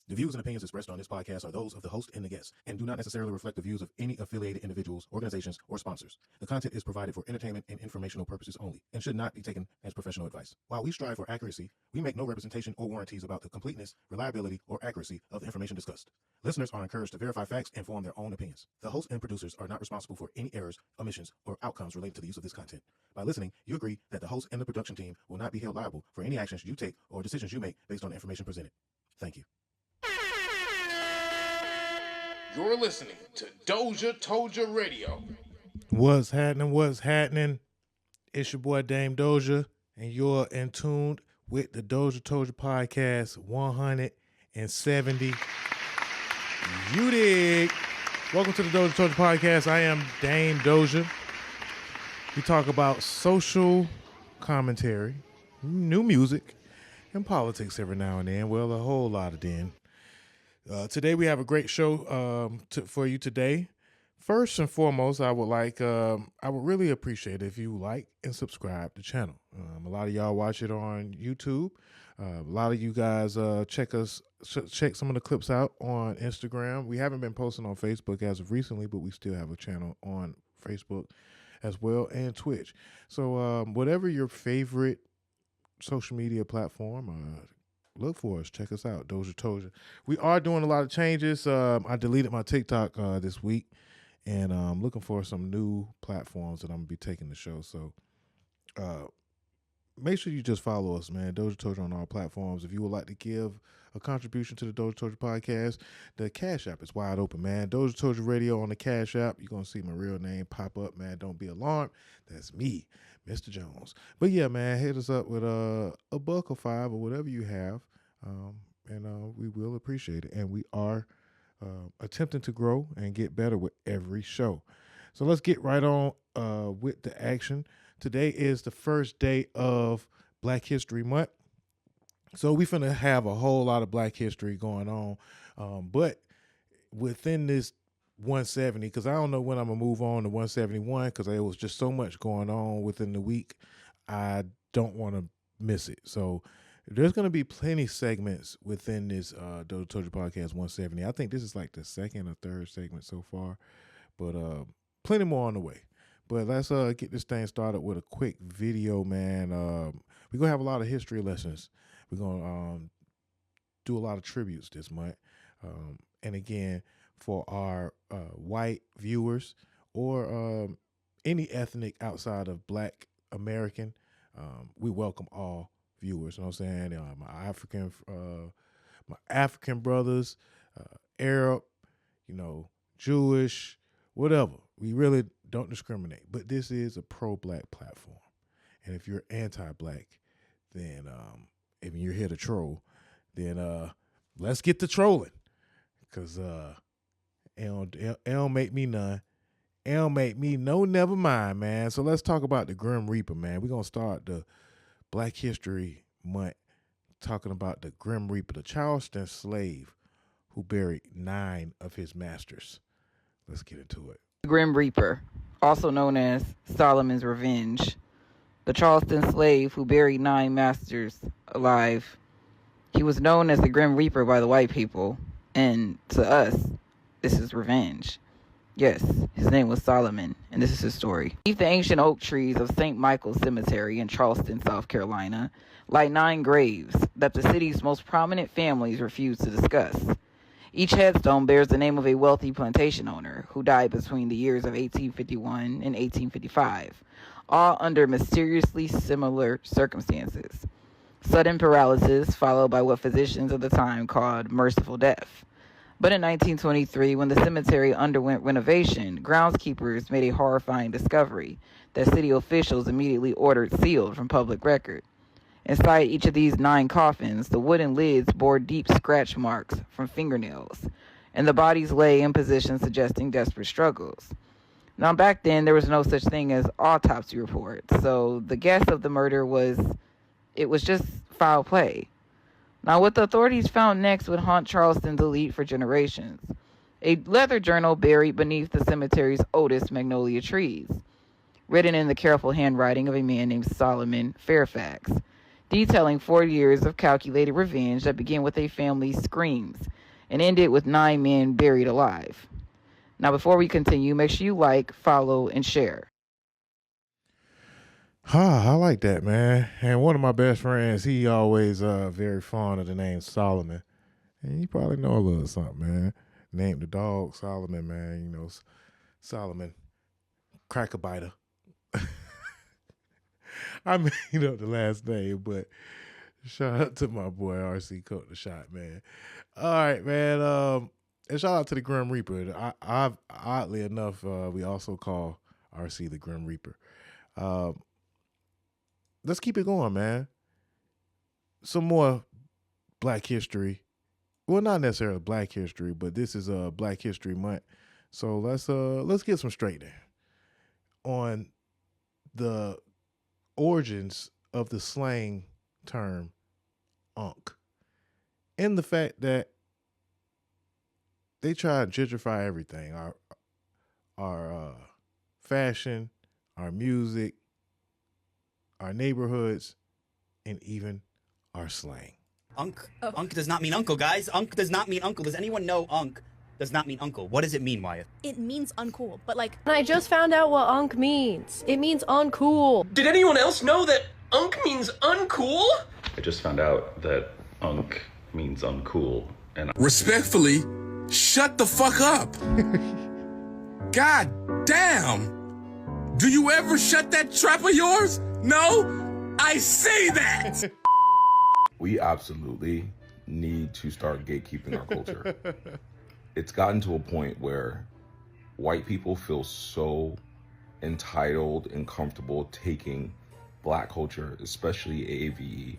The views and opinions expressed on this podcast are those of the host and the guests, and do not necessarily reflect the views of any affiliated individuals, organizations, or sponsors. The content is provided for entertainment and informational purposes only, and should not be taken as professional advice. While we strive for accuracy, we make no representation or warranties about the completeness, reliability, or accuracy of the information discussed. Listeners are encouraged to verify facts and form their own opinions. The host and producers are not responsible for any errors, omissions, or outcomes related to the use of this content. By listening, you agree that the host and the production team will not be held liable for any actions you take or decisions you make based on the information presented. Thank you. You're listening to Doja Told Ya Radio. What's happening? What's happening? It's your boy Dame Doja, and you're in tune with the Doja Told Ya podcast 170. You dig? Welcome to the Doja Told Ya podcast. I am Dame Doja. We talk about social commentary, new music, and politics every now and then. Well, a whole lot of then. Today we have a great show for you today. First and foremost, I would really appreciate it if you like and subscribe to the channel. A lot of y'all watch it on YouTube. A lot of you guys check some of the clips out on Instagram. We haven't been posting on Facebook as of recently, but we still have a channel on Facebook as well, and Twitch. So whatever your favorite social media platform, look for us. Check us out, Doja Told Ya. We are doing a lot of changes. I deleted my TikTok this week, and I'm looking for some new platforms that I'm going to be taking the show. So make sure you just follow us, man. Doja Told Ya on all platforms. If you would like to give a contribution to the Doja Told Ya podcast, the Cash App is wide open, man. Doja Told Ya Radio on the Cash App. You're going to see my real name pop up, man. Don't be alarmed. That's me, Mr. Jones. But yeah, man, hit us up with a buck or $5 or whatever you have, and we will appreciate it. And we are attempting to grow and get better with every show. So let's get right on with the action. Today is the first day of Black History Month. So we finna have a whole lot of Black history going on. But within this 170, because I don't know when I'm going to move on to 171, because there was just so much going on within the week. I don't want to miss it. So there's going to be plenty segments within this Doja Told Ya podcast 170. I think this is like the second or third segment so far, but plenty more on the way. But let's get this thing started with a quick video, man. We're going to have a lot of history lessons. We're going to do a lot of tributes this month. And again, for our white viewers or any ethnic outside of Black American, we welcome all viewers. You know what I'm saying? My African brothers, Arab, Jewish, whatever. We really don't discriminate. But this is a pro-Black platform. And if you're anti-Black, then if you're here to troll, then let's get to trolling. Because it don't make me none. It don't make me no never mind, man. So let's talk about the Grim Reaper, man. We're going to start the Black History Month talking about the Grim Reaper, the Charleston slave who buried 9 of his masters. Let's get into it. Grim Reaper, also known as Solomon's Revenge, the Charleston slave who buried 9 masters alive. He was known as the Grim Reaper by the white people, and to us, this is revenge. Yes, his name was Solomon, and this is his story. Beneath the ancient oak trees of St. Michael's Cemetery in Charleston, South Carolina, lie 9 graves that the city's most prominent families refuse to discuss. Each headstone bears the name of a wealthy plantation owner who died between the years of 1851 and 1855, all under mysteriously similar circumstances. Sudden paralysis followed by what physicians of the time called merciful death. But in 1923, when the cemetery underwent renovation, groundskeepers made a horrifying discovery that city officials immediately ordered sealed from public record. Inside each of these 9 coffins, the wooden lids bore deep scratch marks from fingernails, and the bodies lay in positions suggesting desperate struggles. Now, back then, there was no such thing as autopsy reports, so the guess of the murder was just foul play. Now, what the authorities found next would haunt Charleston's elite for generations. A leather journal buried beneath the cemetery's oldest magnolia trees, written in the careful handwriting of a man named Solomon Fairfax, detailing 4 years of calculated revenge that began with a family's screams and ended with 9 men buried alive. Now, before we continue, make sure you like, follow, and share. I like that, man. And one of my best friends, he always very fond of the name Solomon. And you probably know a little something, man. Named the dog Solomon, man. You know, Solomon, cracker biter. I made up the last name, but shout out to my boy RC Coat the Shot, man. All right, man. And shout out to the Grim Reaper. I've oddly enough, we also call RC the Grim Reaper. Let's keep it going, man. Some more Black History. Well, not necessarily Black History, but this is Black History Month. So let's get some straightening on the origins of the slang term unk, and the fact that they try to gentrify everything, our fashion, our music, our neighborhoods, and even our slang. Unk. Oh. Unk does not mean uncle, guys. Unk does not mean uncle. Does anyone know unk does not mean uncle? What does it mean, Wyatt? It means uncool, but like... I just found out what unk means. It means uncool. Did anyone else know that unk means uncool? I just found out that unk means uncool, and Respectfully, shut the fuck up. God damn. Do you ever shut that trap of yours? No? I say that. We absolutely need to start gatekeeping our culture. It's gotten to a point where white people feel so entitled and comfortable taking Black culture, especially AAVE,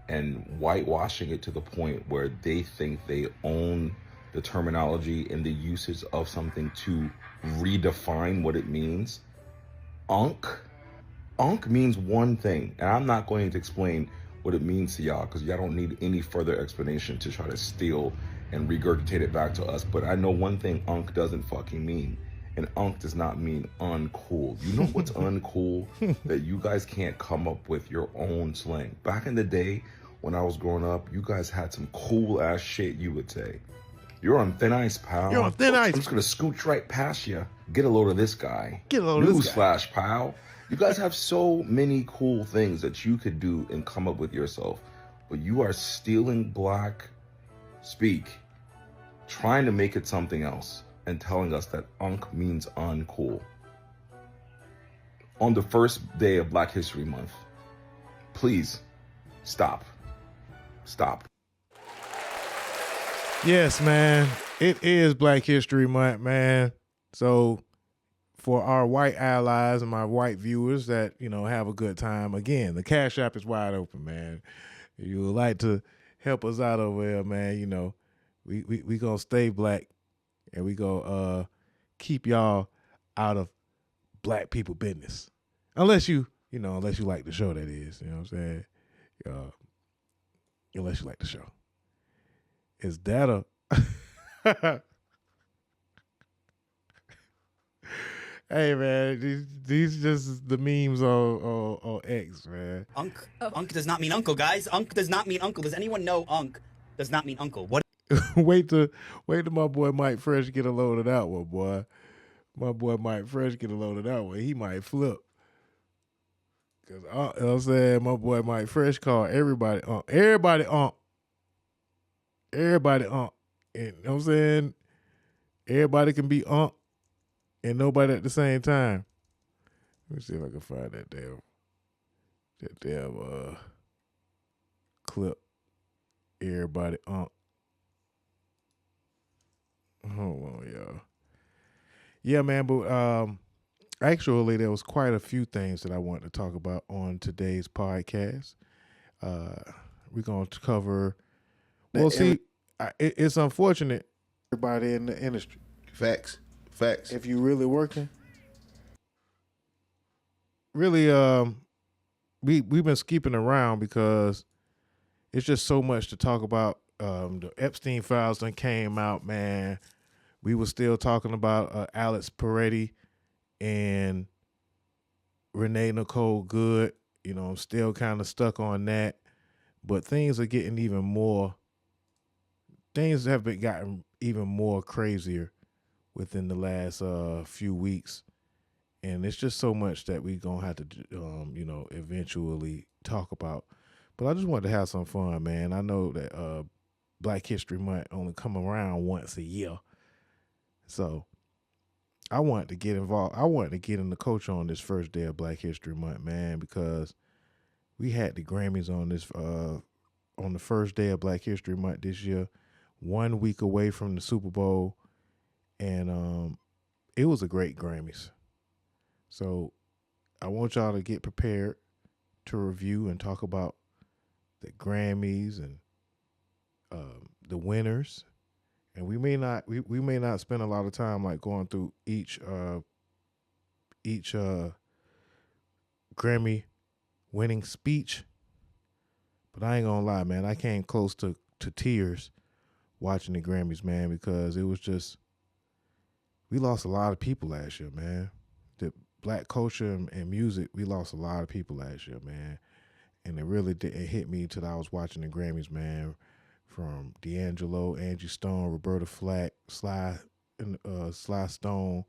and whitewashing it to the point where they think they own the terminology and the usage of something to redefine what it means. Unk means one thing, and I'm not going to explain what it means to y'all because y'all don't need any further explanation to try to steal and regurgitate it back to us. But I know one thing unk doesn't fucking mean, and unk does not mean uncool. You know what's uncool? That you guys can't come up with your own slang. Back in the day when I was growing up, you guys had some cool ass shit you would say. You're on thin ice, pal. You're on thin ice. I'm just gonna scooch right past you. Get a load of this guy. Get a load of this guy. Newsflash, pal. You guys have so many cool things that you could do and come up with yourself, but you are stealing Black speak, trying to make it something else, and telling us that unk means uncool. On the first day of Black History Month, please stop. Stop. Yes, man. It is Black History Month, man. So for our white allies and my white viewers that, you know, have a good time, again, the Cash App is wide open, man. If you would like to help us out over there, man, you know, we gonna stay Black, and we gonna keep y'all out of Black people business. Unless you like the show, that is. You know what I'm saying? Unless you like the show. Is that a Hey man, these just the memes on X, man. Unk. Oh. Unk does not mean uncle, guys. Unk does not mean uncle. Does anyone know unk does not mean uncle? What? wait till my boy Mike Fresh get a load of that one, boy. My boy Mike Fresh get a load of that one. He might flip. Cause you know what I'm saying, my boy Mike Fresh called everybody unk. Everybody unk. Everybody unk. And, you know what I'm saying? Everybody can be unk and nobody at the same time. Let me see if I can find that damn clip. Everybody unk. Hold on, y'all. Yeah, man, but actually there was quite a few things that I wanted to talk about on today's podcast. We're going to cover. Well, see, it's unfortunate. Everybody in the industry. Facts. If you really working, really, we've been skipping around because it's just so much to talk about. The Epstein files done came out, man. We were still talking about Alex Peretti and Renee Nicole Good. You know, I'm still kind of stuck on that. But things are getting even more things have been gotten even more crazier within the last few weeks, and it's just so much that we gonna have to eventually talk about. But I just wanted to have some fun, man. I know that Black History Month only come around once a year, so I wanted to get involved. I wanted to get in the coach on this first day of Black History Month, man, because we had the Grammys on this on the first day of Black History Month this year, 1 week away from the Super Bowl, and it was a great Grammys. So I want y'all to get prepared to review and talk about the Grammys and the winners. And we may not spend a lot of time like going through each Grammy winning speech, but I ain't gonna lie, man, I came close to tears watching the Grammys, man, because it was just, we lost a lot of people last year, man. The Black culture and music, we lost a lot of people last year, man. And it really didn't hit me until I was watching the Grammys, man. From D'Angelo, Angie Stone, Roberta Flack, Sly Stone,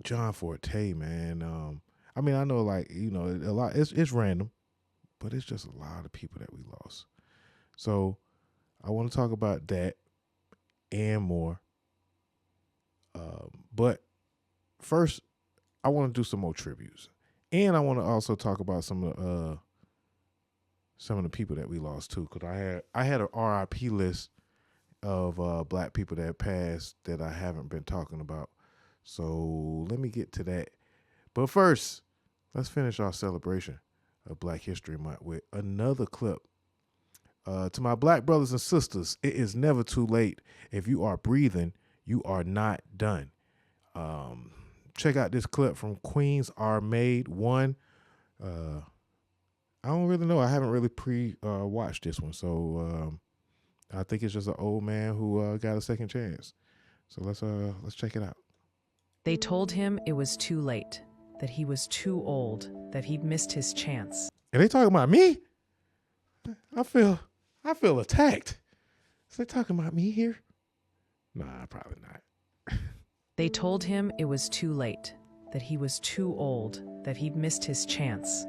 John Forte, man. I mean, I know, like, a lot. It's random, but it's just a lot of people that we lost. So I want to talk about that and more. But first, I want to do some more tributes, and I want to also talk about some of the people that we lost too, because I had a RIP list of Black people that passed that I haven't been talking about. So let me get to that. But first, let's finish our celebration of Black History Month with another clip. To my Black brothers and sisters, it is never too late. If you are breathing, you are not done. Check out this clip from Queens Are Made One. I don't really know. I haven't really watched this one, so I think it's just an old man who got a second chance. So let's check it out. They told him it was too late, that he was too old, that he'd missed his chance. And they talking about me? I feel attacked. Is they talking about me here? Nah, probably not. They told him it was too late, that he was too old, that he'd missed his chance.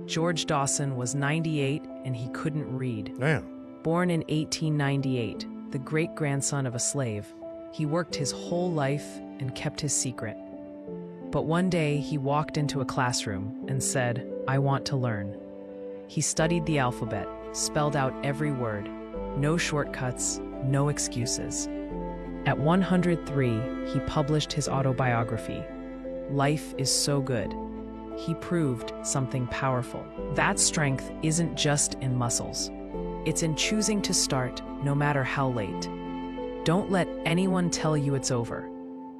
George Dawson was 98 and he couldn't read. Damn. Born in 1898, the great-grandson of a slave, he worked his whole life and kept his secret. But one day he walked into a classroom and said, "I want to learn." He studied the alphabet, spelled out every word. No shortcuts, no excuses. At 103, he published his autobiography, Life is So Good. He proved something powerful. That strength isn't just in muscles. It's in choosing to start, no matter how late. Don't let anyone tell you it's over.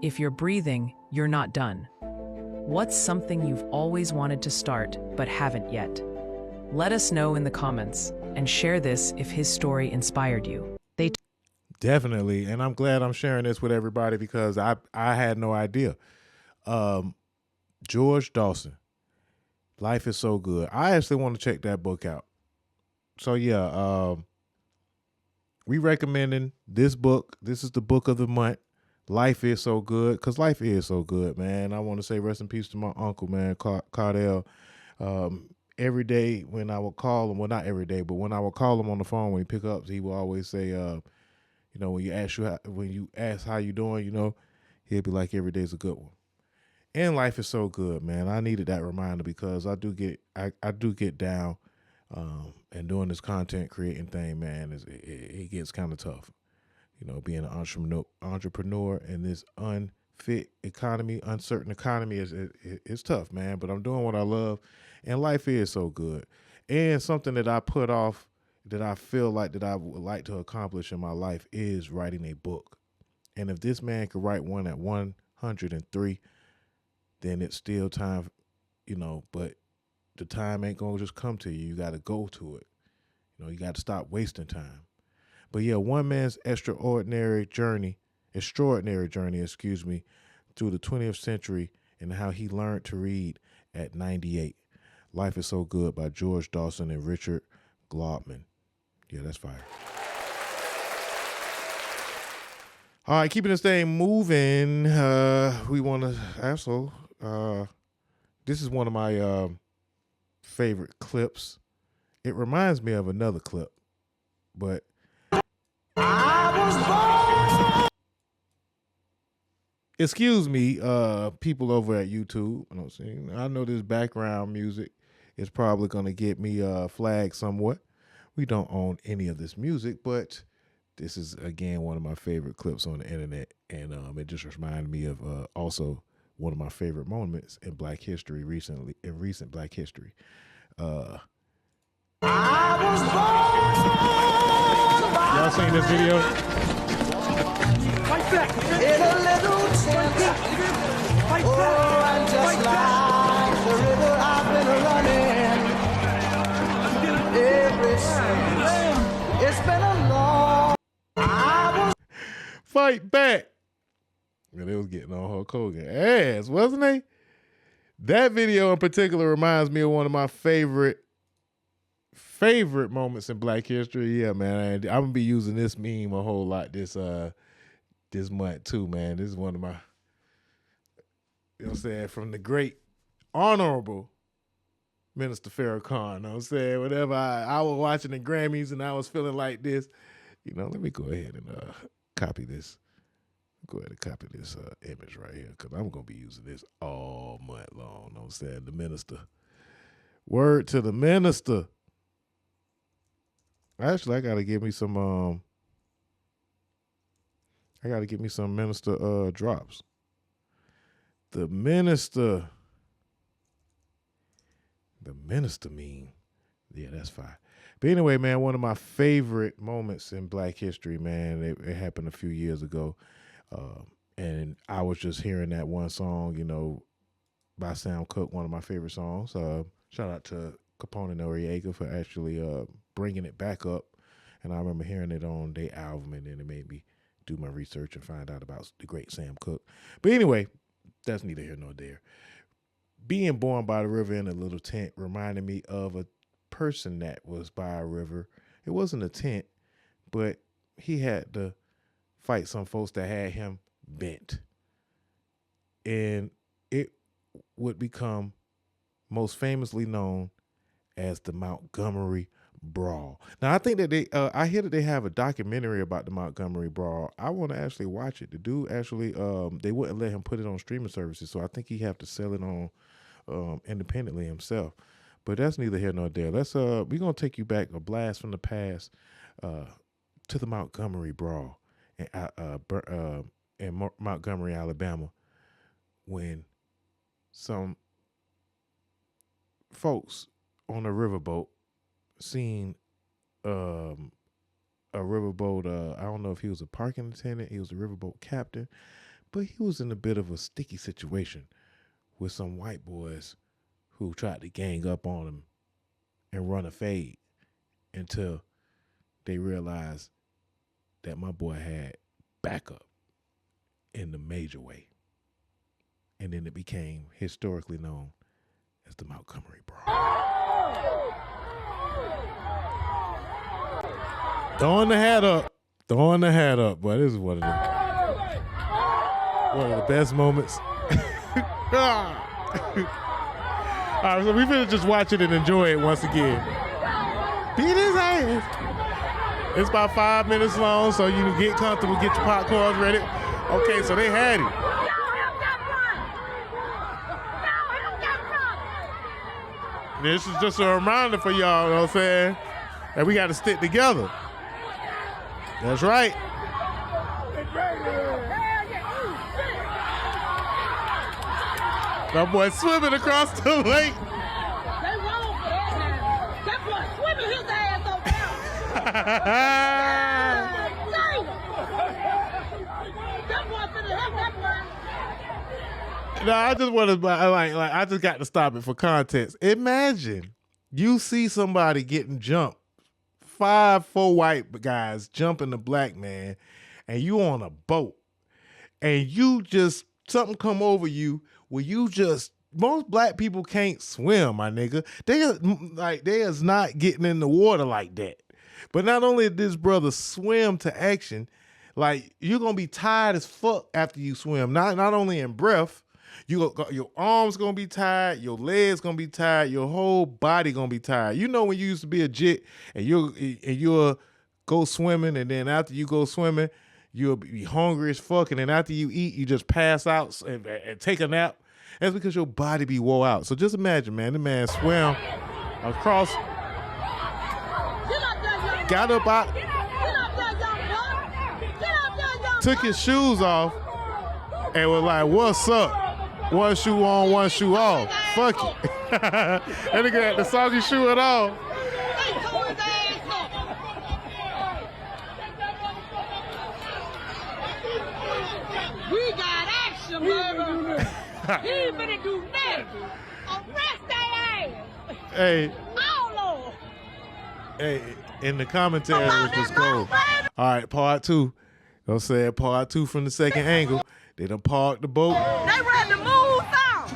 If you're breathing, you're not done. What's something you've always wanted to start, but haven't yet? Let us know in the comments, and share this if his story inspired you. Definitely, and I'm glad I'm sharing this with everybody because I had no idea. George Dawson, Life is So Good. I actually want to check that book out. So yeah, we recommending this book. This is the book of the month. Life is So Good, because life is so good, man. I want to say rest in peace to my uncle, man, Cardell. Every day when I would call him, well, not every day, but when I would call him on the phone when he pick up, he would always say, when you ask how you doing, he'll be like, every day's a good one. And life is so good, man. I needed that reminder because I do get down, and doing this content creating thing, man, it gets kind of tough. Being an entrepreneur in this unfit economy, uncertain economy it's tough, man. But I'm doing what I love, and life is so good. And something that I put off that I feel like that I would like to accomplish in my life is writing a book. And if this man could write one at 103, then it's still time, but the time ain't going to just come to you. You got to go to it. You got to stop wasting time. But yeah, one man's extraordinary journey, through the 20th century and how he learned to read at 98. Life is So Good by George Dawson and Richard Glaubman. Yeah, that's fire. All right, keeping this thing moving. We want to also. This is one of my favorite clips. It reminds me of another clip, but excuse me, people over at YouTube. You know what I'm saying? I know this background music is probably going to get me flagged somewhat. We don't own any of this music, but this is, again, one of my favorite clips on the internet, and it just reminded me of also one of my favorite moments in Black history recent Black history. Y'all seen this video? Fight back! In a little tent. Fight back! And just like the river I've been running ever since. It's been a long. Fight back! Yeah, they was getting on Hulk Hogan ass, wasn't they? That video in particular reminds me of one of my favorite moments in Black history. Yeah, man, I'm gonna be using this meme a whole lot this month too, man. This is one of my, you know what I'm saying, from the great honorable Minister Farrakhan. You know what I'm saying? Whenever I was watching the Grammys and I was feeling like this, you know, let me go ahead and copy this. Go ahead and copy this image right here, because I'm going to be using this all month long. You know what I'm saying? The minister. Word to the minister. Actually, I got to give me some minister drops. The minister meme. Yeah, that's fine. But anyway, man, one of my favorite moments in Black history, man, it happened a few years ago. And I was just hearing that one song, you know, by Sam Cooke, one of my favorite songs. Shout out to Capone and Noriega for actually bringing it back up. And I remember hearing it on their album, and then it made me do my research and find out about the great Sam Cooke. But anyway, that's neither here nor there. Being born by the river in a little tent reminded me of a person that was by a river. It wasn't a tent, but he had to fight some folks that had him bent. And it would become most famously known as the Montgomery Brawl. Now, I think that I hear that they have a documentary about the Montgomery Brawl. I want to actually watch it. The dude actually, they wouldn't let him put it on streaming services, so I think he have to sell it on independently himself. But that's neither here nor there. We're gonna take you back, a blast from the past, to the Montgomery Brawl in Montgomery, Alabama, when some folks on a riverboat seen a riverboat. I don't know if he was a parking attendant, he was a riverboat captain, but he was in a bit of a sticky situation with some white boys who tried to gang up on him and run a fade until they realized that my boy had backup in the major way. And then it became historically known as the Montgomery Brawl. Throwing the hat up, but this is one of the best moments. All right, so we finna just watch it and enjoy it once again. Beat his ass. It's about 5 minutes long, so you can get comfortable, get your popcorn ready. Okay, so they had it. This is just a reminder for y'all, you know what I'm saying? That we got to stick together. That's right. That boy swimming across the lake. They wrong for that now. That boy swimming his ass on That boy finna help that boy. No, I just want to I just got to stop it for context. Imagine you see somebody getting jumped, 4 white guys jumping the black man, and you on a boat, and you just something come over you where you just, most black people can't swim, my nigga. They is not getting in the water like that. But not only did this brother swim to action, like you're gonna be tired as fuck after you swim. Not only in breath, your arms gonna be tired, your legs gonna be tired, your whole body gonna be tired. You know when you used to be a jit and you'll go swimming, and then after you go swimming, you'll be hungry as fuck, and then after you eat, you just pass out and take a nap. That's because your body be wore out. So just imagine, man, the man swam across, got up out, took his shoes off, and was like, what's up? One shoe on, one shoe off. Fuck it. That nigga had the soggy shoe at all. We got action, baby. He ain't finna do nothing. Arrest their ass. Hey. Oh, Lord. Hey, in the commentary was just gold. All right, part 2. You know what I'm saying? Part 2 from the second angle. They done parked the boat. They ready to move some.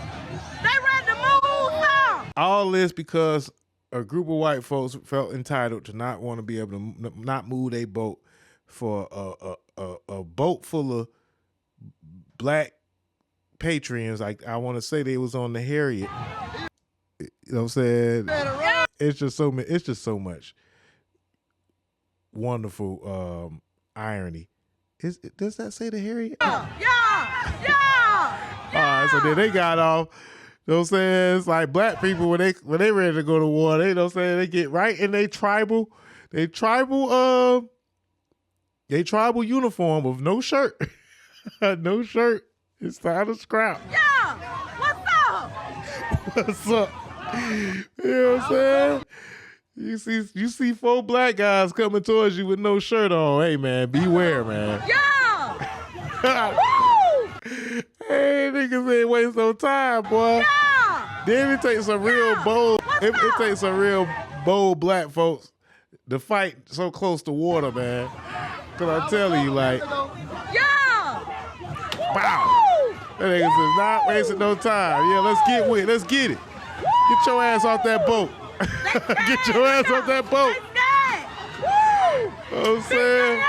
They ready to move some. All this because a group of white folks felt entitled to not want to be able to not move their boat for a boat full of black patrons. Like I want to say they was on the Harriet. You know what I'm saying? It's just so much wonderful irony. Does that say the Harriet? Yeah. All right, so then they got off. You know what I'm saying? It's like black people when they ready to go to war, they, you know what I'm saying, they get right in their tribal uniform with no shirt. No shirt. It's time to scrap. Yeah. What's up? You know what I'm saying? You see 4 black guys coming towards you with no shirt on. Hey man, beware, man. Yeah. Hey, niggas ain't waste no time, boy. Yeah. Then it takes some real bold. It takes some real bold black folks to fight so close to water, man. Cause I'm telling you, like, Yeah. wow. That niggas is not wasting no time. Yeah, let's get with it. Let's get it. Get your ass off that boat. Get your ass off that boat. Woo. You know what I'm saying?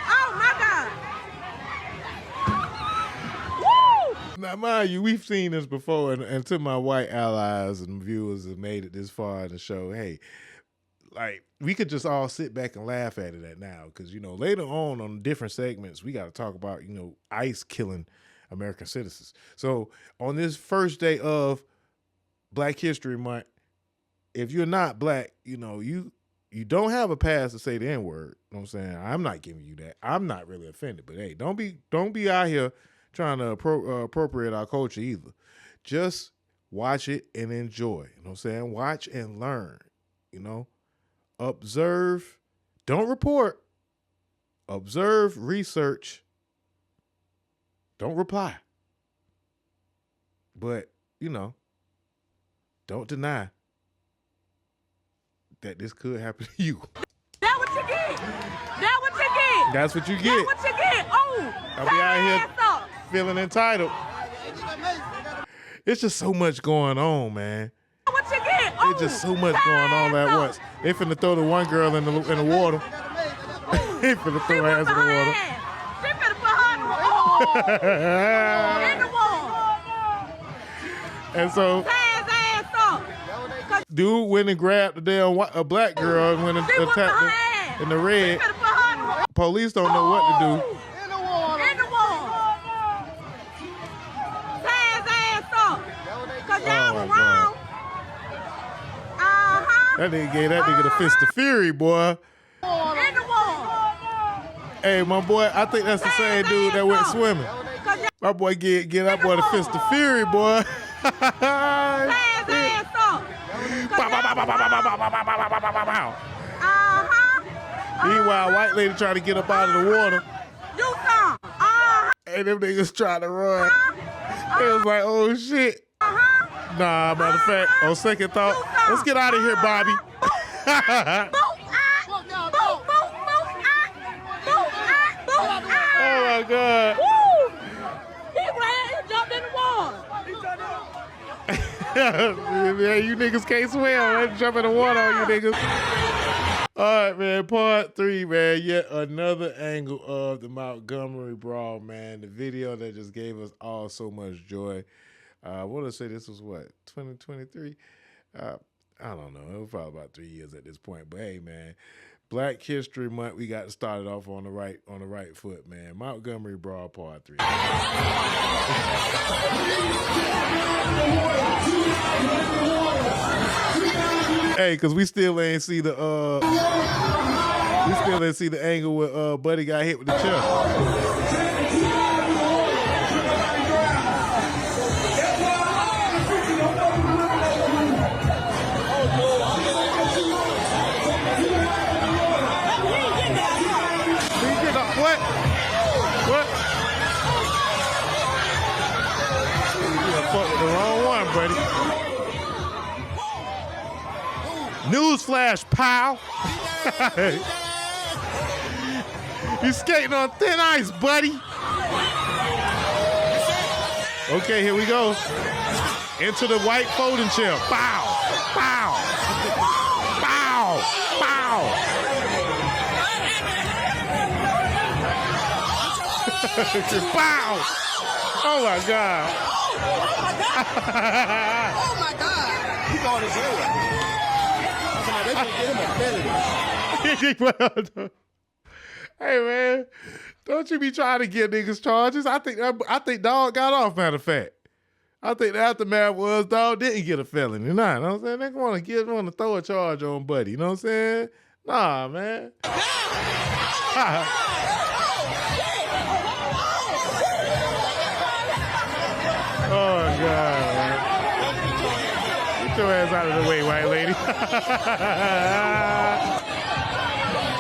Oh my God. Woo. Now, mind you, we've seen this before, and to my white allies and viewers that made it this far in the show, hey, like, we could just all sit back and laugh at it now, because, you know, later on different segments, we got to talk about, you know, ICE killing American citizens. So on this first day of Black History Month, if you're not black, you know, you don't have a pass to say the N-word. You know what I'm saying? I'm not giving you that. I'm not really offended, but hey, don't be out here trying to appropriate our culture either. Just watch it and enjoy. You know what I'm saying? Watch and learn, you know? Observe, don't report. Observe, research. Don't reply. But, you know, don't deny that this could happen to you. That's what you get. That's what you get. That's what you get. That's what you get. Oh, I'll be out here feeling entitled. It's just so much going on, man. What you get. Oh, it's just so much going on at once. They finna throw the one girl in the water. They finna throw her ass in the water. They finna put her in the water. And so, dude went and grabbed the damn a black girl and went and attacked her in the red. Police don't know what to do. In the water. Tie his ass up. Cause y'all were wrong. That nigga gave that nigga the fist of fury, boy. In the water. Hey, my boy, I think that's the same dude that went swimming. My boy get that boy the fist of fury, boy. Meanwhile, white lady trying to get up out of the water. Hey, them niggas trying to run. It was like, oh shit. Nah, matter of fact, on second thought, let's get out of here, Bobby. Oh my God. Woo! He ran, he jumped in the water. Man, you niggas can't swim. Let's jump in the water on you niggas. All right, man. Part 3, man. Yet another angle of the Montgomery Brawl, man. The video that just gave us all so much joy. I want to say this was what, 2023? I don't know. It was probably about 3 years at this point. But hey, man, Black History Month. We got started off on the right foot, man. Montgomery Brawl Part 3. Hey, cause we still ain't see the angle where Buddy got hit with the chair. What? You fucked with the wrong one, buddy. Newsflash, pal. You skating on thin ice, buddy. Okay, here we go. Into the white folding chair. Bow, bow, bow, bow. Bow! Oh my God! Oh my God! He going to jail. They can get him a Hey man, don't you be trying to get niggas charges. I think Dog got off, matter of fact. I think the aftermath was Dog didn't get a felony. Nah, you know what I'm saying? They want to throw a charge on Buddy. You know what I'm saying? Nah, man. Oh, my God, man. Get your ass out of the way, white lady. Get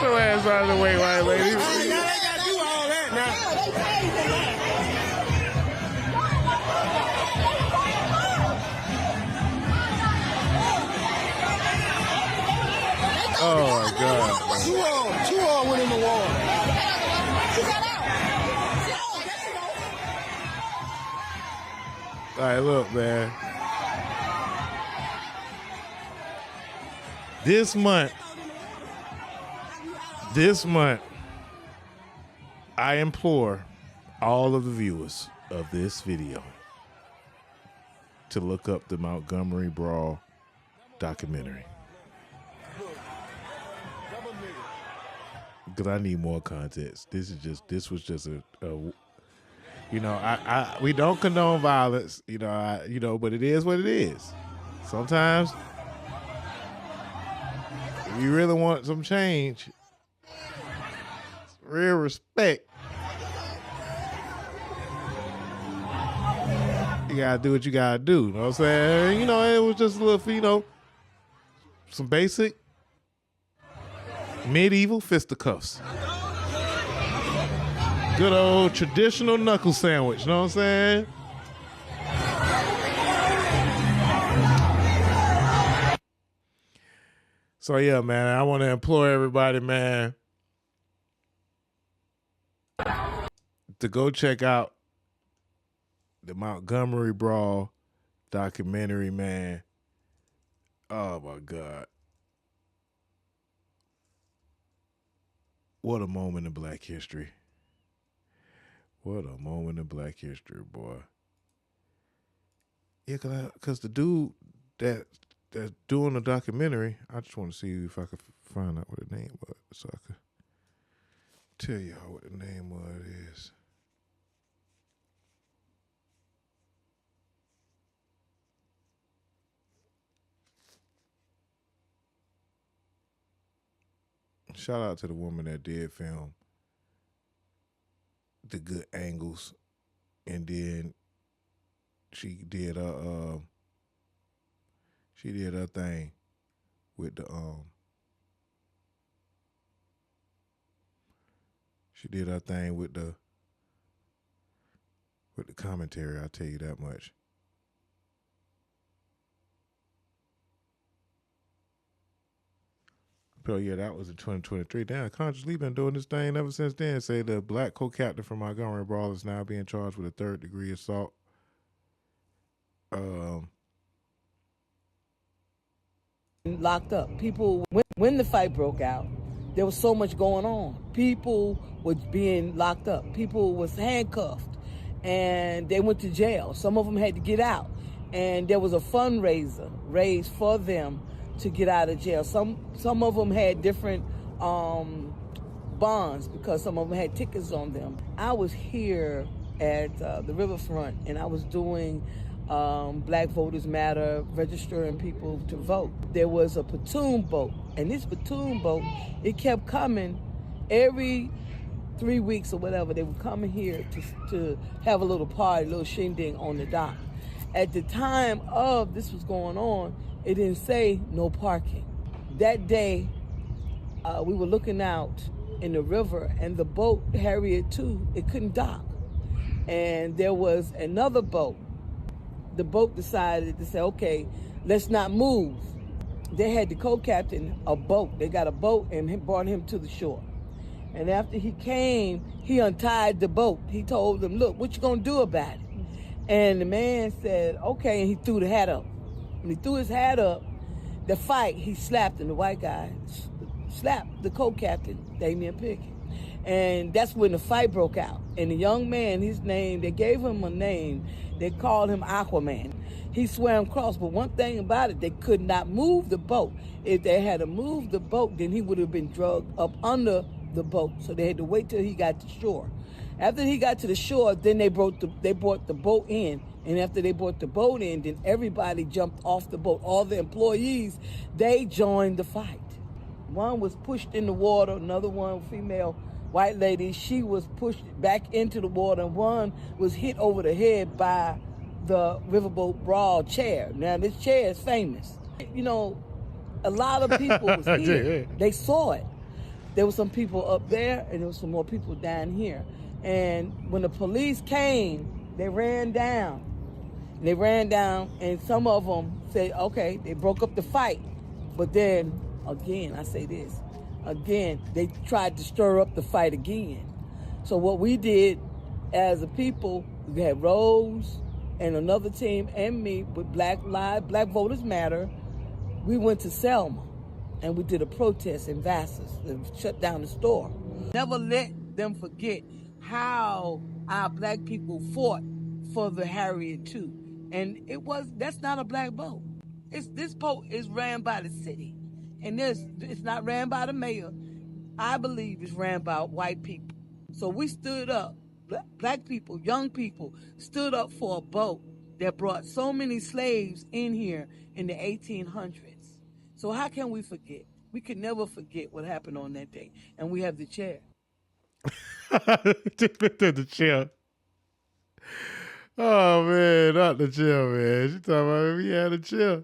your ass out of the way, white lady. Now they got to do all that now. Oh, my God. Two all went in the wall. All right, look, man. This month, I implore all of the viewers of this video to look up the Montgomery Brawl documentary. Because I need more context. This was just a you know, we don't condone violence, you know, but it is what it is. Sometimes, if you really want some change, real respect, you gotta do what you gotta do. You know what I'm saying? You know, it was just a little, you know, some basic medieval fisticuffs. Good old traditional knuckle sandwich, you know what I'm saying? So yeah, man, I want to implore everybody, man, to go check out the Montgomery Brawl documentary, man. Oh my God. What a moment in Black history. What a moment in Black history, boy. Yeah, cause the dude that's doing the documentary, I just want to see if I could find out what the name was, so I could tell y'all what the name is. Shout out to the woman that did film the good angles, and then she did her thing with the commentary, I'll tell you that much. So yeah, that was in 2023. Damn, Conscious Lee been doing this thing ever since then. Say the black co-captain from Montgomery Brawl is now being charged with a 3rd-degree assault. locked up. People, when the fight broke out, there was so much going on. People were being locked up. People was handcuffed, and they went to jail. Some of them had to get out, and there was a fundraiser raised for them to get out of jail. Some of them had different bonds because some of them had tickets on them. I was here at the riverfront, and I was doing Black Voters Matter, registering people to vote. There was a platoon boat, and this platoon boat, it kept coming every 3 weeks or whatever. They would come here to have a little party, a little shindig on the dock. At the time of this was going on, it didn't say no parking. That day, we were looking out in the river, and the boat, Harriet II, it couldn't dock. And there was another boat. The boat decided to say, okay, let's not move. They had the co-captain a boat. They got a boat and brought him to the shore. And after he came, he untied the boat. He told them, look, what you gonna do about it? And the man said, okay, and he threw the hat up. When he threw his hat up, the fight, he slapped him, the white guy, slapped the co-captain, Damian Pickett. And that's when the fight broke out. And the young man, his name, they gave him a name. They called him Aquaman. He swam across, but one thing about it, they could not move the boat. If they had to move the boat, then he would have been drugged up under the boat. So they had to wait till he got to shore. After he got to the shore, then they brought the boat in. And after they brought the boat in, then everybody jumped off the boat. All the employees, they joined the fight. One was pushed in the water, another one, female white lady, she was pushed back into the water, and one was hit over the head by the riverboat Brawl chair. Now, this chair is famous. You know, a lot of people was here. They saw it. There were some people up there, and there was some more people down here. And when the police came, they ran down. And some of them said, okay, they broke up the fight. But then, again, I say this, again, they tried to stir up the fight again. So what we did as a people, we had Rose and another team and me with Black Voters Matter. We went to Selma and we did a protest in Vassar and shut down the store. Never let them forget how our black people fought for the Harriet II. And that's not a black boat. This boat is ran by the city. And it's not ran by the mayor. I believe it's ran by white people. So we stood up, black people, young people, stood up for a boat that brought so many slaves in here in the 1800s. So how can we forget? We can never forget what happened on that day. And we have the chair. The chair. Oh, man, not the chair, man. She talking about we had a chair.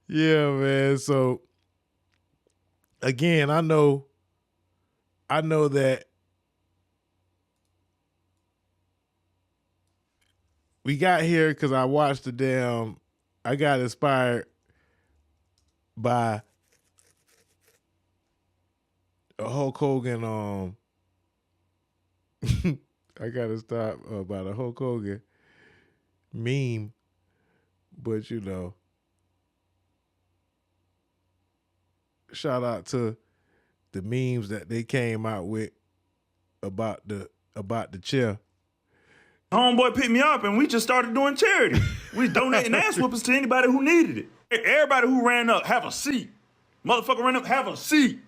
Yeah, man. So again, I know that we got here because I got inspired by a Hulk Hogan. I got to stop by the Hulk Hogan meme, but you know. Shout out to the memes that they came out with about the chair. Homeboy picked me up and we just started doing charity. We donating ass whoopers to anybody who needed it. Everybody who ran up, have a seat. Motherfucker ran up, have a seat.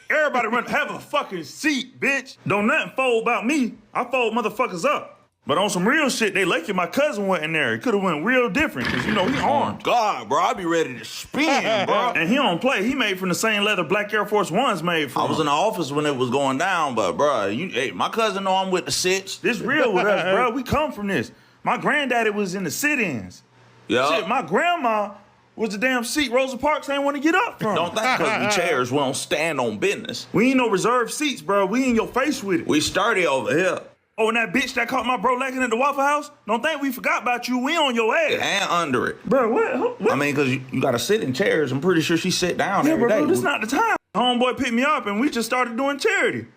Everybody run, have a fucking seat, bitch. Don't nothing fold about me. I fold motherfuckers up. But on some real shit, they lucky my cousin went in there. It could have went real different, because, you know, he armed. God, bro, I be ready to spin, bro. And he don't play. He made from the same leather Black Air Force Ones made from. I was in the office when it was going down, but, bro, hey, my cousin know I'm with the sits. This real with us, bro. We come from this. My granddaddy was in the sit-ins. Yeah. Shit, my grandma was the damn seat Rosa Parks ain't want to get up from. Don't think because we chairs, we don't stand on business. We ain't no reserved seats, bro. We in your face with it. We sturdy over here. Oh, and that bitch that caught my bro lacking at the Waffle House? Don't think we forgot about you. We on your ass. And under it. Bro, what? I mean, because you got to sit in chairs. I'm pretty sure she sit down every day. Bro, this not the time. Homeboy picked me up and we just started doing charity.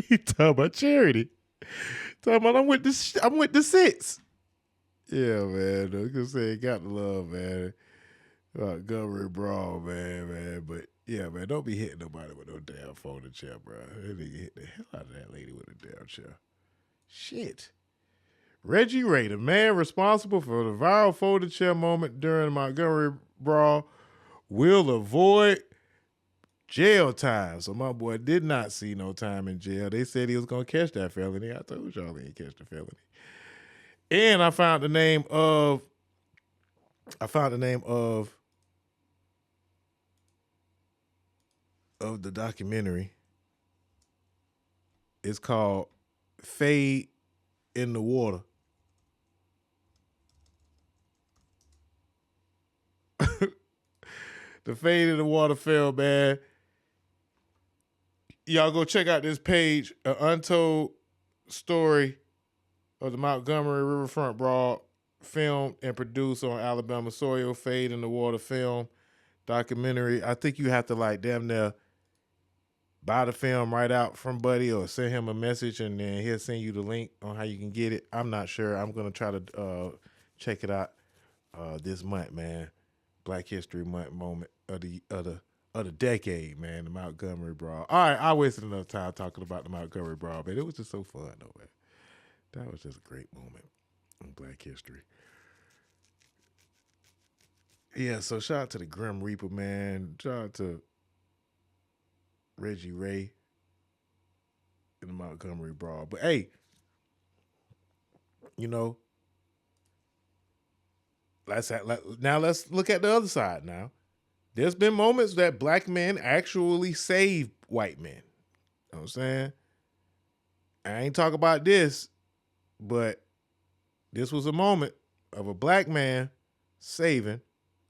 He talking about charity. Talking about I'm with the sits. Yeah, man. I was gonna say, got the love, man. Montgomery Brawl, man. But yeah, man, don't be hitting nobody with no damn folding chair, bro. That nigga hit the hell out of that lady with a damn chair. Shit. Reggie Ray, the man responsible for the viral folding chair moment during the Montgomery Brawl, will avoid jail time. So my boy did not see no time in jail. They said he was going to catch that felony. I told y'all he didn't catch the felony. And I found the name of the documentary. It's called Fade in the Water. The Fade in the Water film, man. Y'all go check out this page, An Untold Story of the Montgomery Riverfront Brawl, filmed and produced on Alabama soil. Fade in the Water film documentary. I think you have to like damn near buy the film right out from Buddy or send him a message and then he'll send you the link on how you can get it. I'm not sure. I'm gonna try to check it out this month, man. Black History Month moment of the decade, man. The Montgomery Brawl. All right, I wasted enough time talking about the Montgomery Brawl, but it was just so fun, though, man. That was just a great moment in Black history. Yeah, so shout out to the Grim Reaper, man. Shout out to Reggie Ray in the Montgomery Brawl. But hey, you know, let's look at the other side now. There's been moments that black men actually save white men. You know what I'm saying? I ain't talking about this, but this was a moment of a black man saving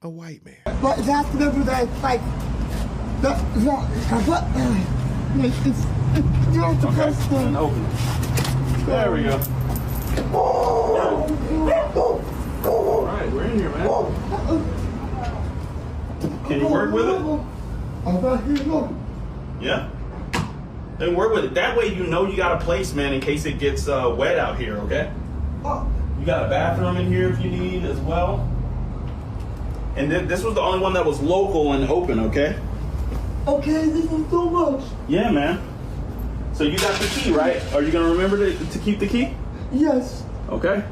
a white man. But that's the number that, like, it's not the first thing. Open it. There we go. All right, we're in here, man. Can you work with it? Yeah. Then work with it. That way you know you got a place, man, in case it gets wet out here, okay? You got a bathroom in here if you need as well. And this was the only one that was local and open, okay? Okay, this is so much. Yeah, man. So you got the key, right? Are you going to remember to keep the key? Yes. Okay.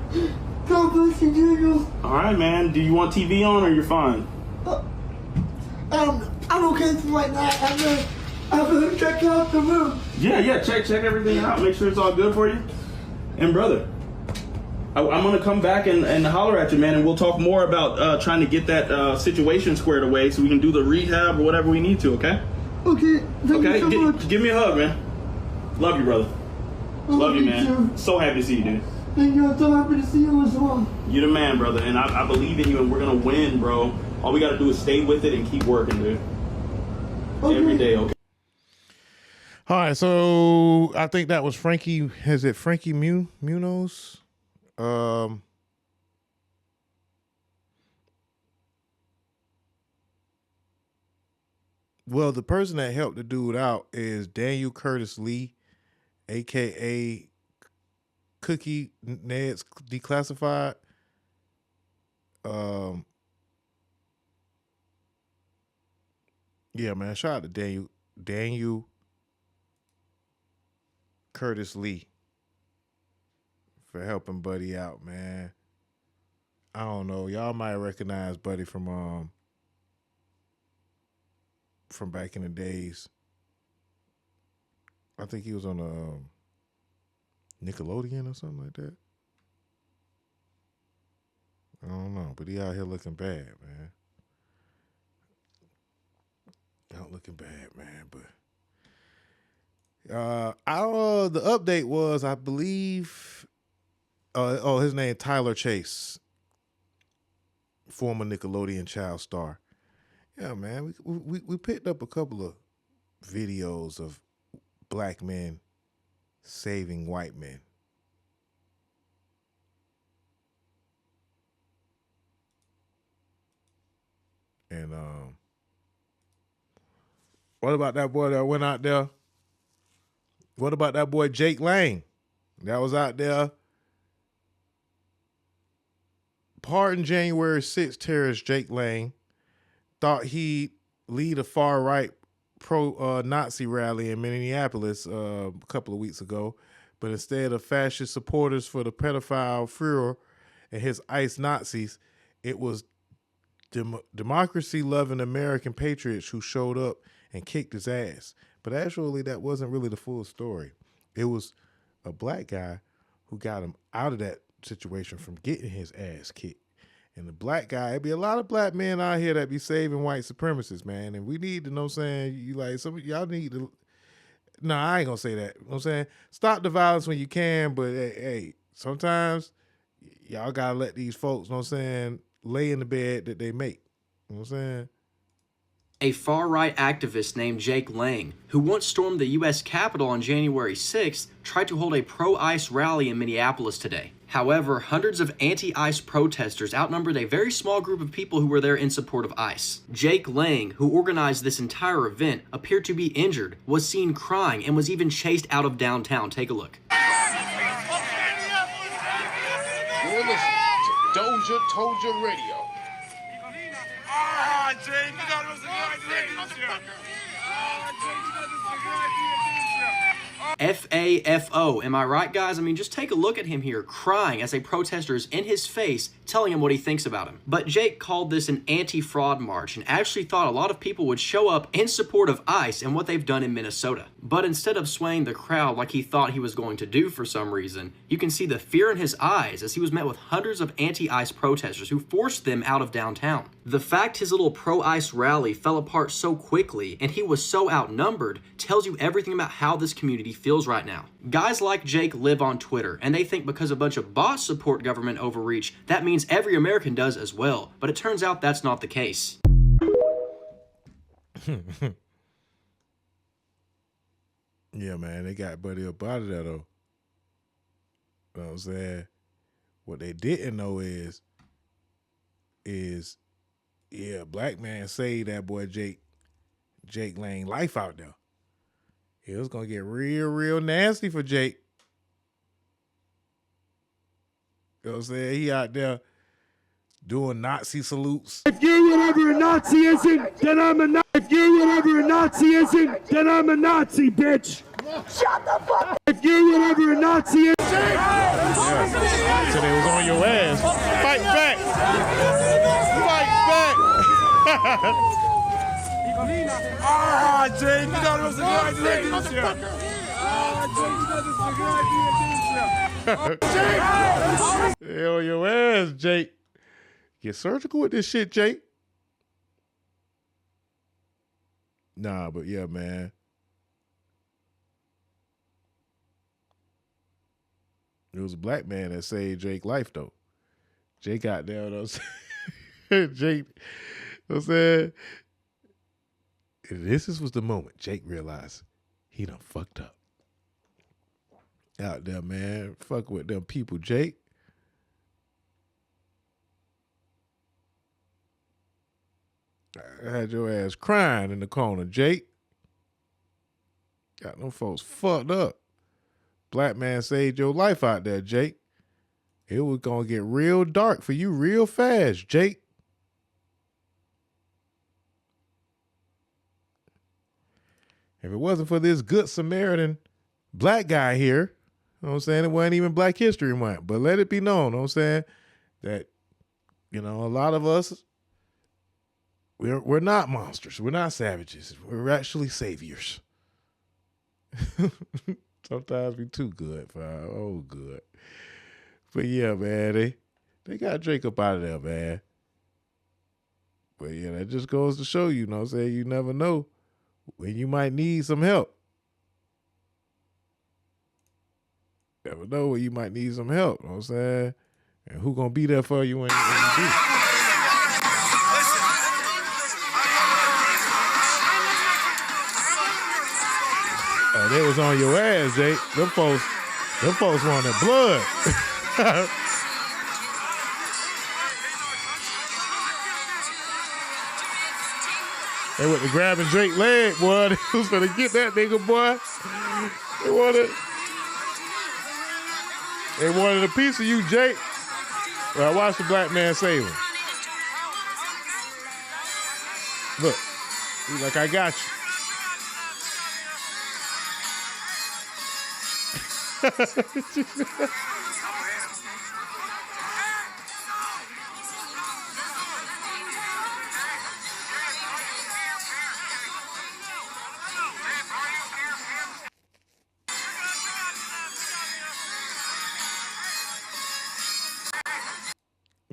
God bless you, Jesus. All right, man. Do you want TV on or you're fine? I'm okay right now. I'm gonna check out the room. Yeah. Check everything out. Make sure it's all good for you. And brother, I'm gonna come back and holler at you, man, and we'll talk more about trying to get that situation squared away so we can do the rehab or whatever we need to. Okay. Okay. Thank you so much. Give me a hug, man. Love you, brother. Love you, man. Too. So happy to see you, dude. Thank you. I'm so happy to see you as well. You're the man, brother, and I believe in you, and we're gonna win, bro. All we gotta do is stay with it and keep working, dude. Okay. Every day, okay? All right, so I think that was Frankie. Is it Frankie Munoz? Well, the person that helped the dude out is Daniel Curtis Lee, a.k.a. Cookie Ned's Declassified. Yeah, man. Shout out to Daniel Curtis Lee for helping Buddy out, man. I don't know. Y'all might recognize Buddy from back in the days. I think he was on Nickelodeon or something like that. I don't know, but he out here looking bad, man. Out looking bad, man. But the update was, I believe, his name Tyler Chase, former Nickelodeon child star. Yeah, man, we picked up a couple of videos of black men saving white men. And what about that boy that went out there? What about that boy Jake Lang that was out there? Pardon January 6th terrorist Jake Lang thought he'd lead a far-right pro-Nazi rally in Minneapolis a couple of weeks ago, but instead of fascist supporters for the pedophile Führer and his ICE Nazis, it was democracy-loving American patriots who showed up and kicked his ass. But actually, that wasn't really the full story. It was a black guy who got him out of that situation from getting his ass kicked. And the black guy, it'd be a lot of black men out here that be saving white supremacists, man. And we need to know what I'm saying, you like, some of y'all need to, no, I ain't gonna say that. You know what I'm saying? Stop the violence when you can, but hey, sometimes y'all gotta let these folks, you know what I'm saying, lay in the bed that they make. You know what I'm saying? A far-right activist named Jake Lang, who once stormed the U.S. Capitol on January 6th, tried to hold a pro-ICE rally in Minneapolis today. However, hundreds of anti-ICE protesters outnumbered a very small group of people who were there in support of ICE. Jake Lang, who organized this entire event, appeared to be injured, was seen crying, and was even chased out of downtown. Take a look. You're listening to DOZHATOLDYA Radio. Jake, you got us a good idea this year. FAFO, am I right, guys? I mean, just take a look at him here, crying as a protester is in his face, telling him what he thinks about him. But Jake called this an anti-fraud march and actually thought a lot of people would show up in support of ICE and what they've done in Minnesota. But instead of swaying the crowd like he thought he was going to do for some reason, you can see the fear in his eyes as he was met with hundreds of anti-ICE protesters who forced them out of downtown. The fact his little pro-ICE rally fell apart so quickly and he was so outnumbered tells you everything about how this community feels right now. Guys like Jake live on Twitter, and they think because a bunch of bots support government overreach, that means every American does as well. But it turns out that's not the case. Yeah, man, they got Buddy up out of there, though. You know what I'm saying? What they didn't know is, yeah, black man saved that boy Jake Lang life out there. It was going to get real nasty for Jake. You know what I'm saying? He out there doing Nazi salutes. If you're whatever a Nazi isn't, then I'm a Nazi. If you're whatever a Nazi isn't, then I'm a Nazi, bitch. Shut the fuck up. If you're whatever a Nazi isn't. Yeah. So they was on your ass. Fight back. Fight back. Jake, you got us a good idea this year. They on your ass, Jake. Get surgical with this shit, Jake. Nah, but yeah, man. It was a black man that saved Jake's life, though. Jake got down, though. Jake, you know what I'm saying? This was the moment Jake realized he done fucked up. Out there, man. Fuck with them people, Jake. I had your ass crying in the corner, Jake. Got them folks fucked up. Black man saved your life out there, Jake. It was gonna get real dark for you real fast, Jake. If it wasn't for this good Samaritan black guy here, you know what I'm saying, it wasn't even Black History Month. But let it be known, you know what I'm saying, that, you know, a lot of us, we're not monsters. We're not savages. We're actually saviors. Sometimes we too good for our own good. But yeah, man, they got Jacob out of there, man. But yeah, that just goes to show you know what I'm saying, you never know when you might need some help. Never know when you might need some help, you know what I'm saying? And who gonna be there for you when you do? They was on your ass, Jake. Them folks wanted blood. They went to grabbing Drake's leg, boy. They was gonna get that nigga, boy. They wanted a piece of you, Jake. Well, watch the black man save him. Look. He's like, I got you.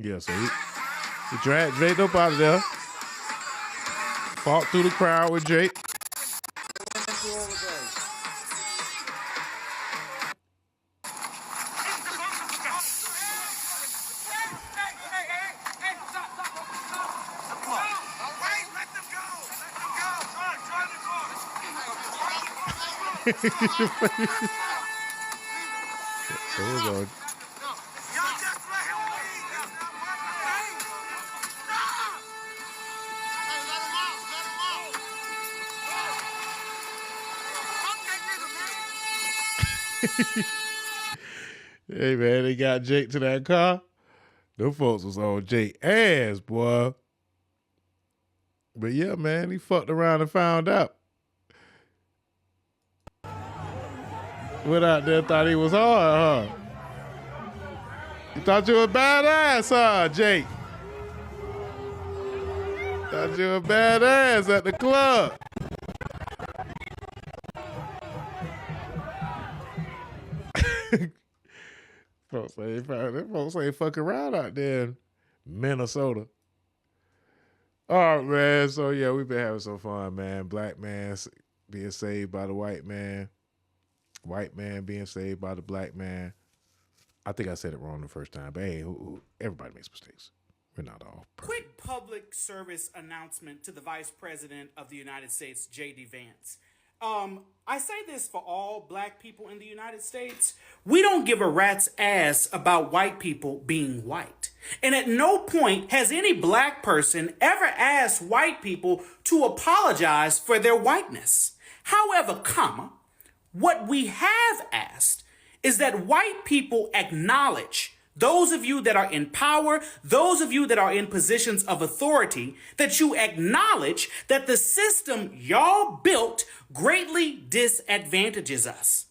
Yeah, so he dragged Jake up out of there. Fought through the crowd with Jake. Hey, man, they got Jake to that car. Them folks was on Jake ass, boy. But yeah, man, he fucked around and found out. Went out there, thought he was hard, huh? You thought you were badass, huh, Jake? Thought you were badass at the club. Folks ain't fucking around out there in Minnesota. All right, man. So, yeah, we've been having some fun, man. Black man being saved by the white man. White man being saved by the black man. I think I said it wrong the first time, but hey, everybody makes mistakes. We're not all perfect. Quick public service announcement to the Vice President of the United States, J.D. Vance. I say this for all black people in the United States. We don't give a rat's ass about white people being white. And at no point has any black person ever asked white people to apologize for their whiteness. However, what we have asked is that white people acknowledge, those of you that are in power, those of you that are in positions of authority, that you acknowledge that the system y'all built greatly disadvantages us.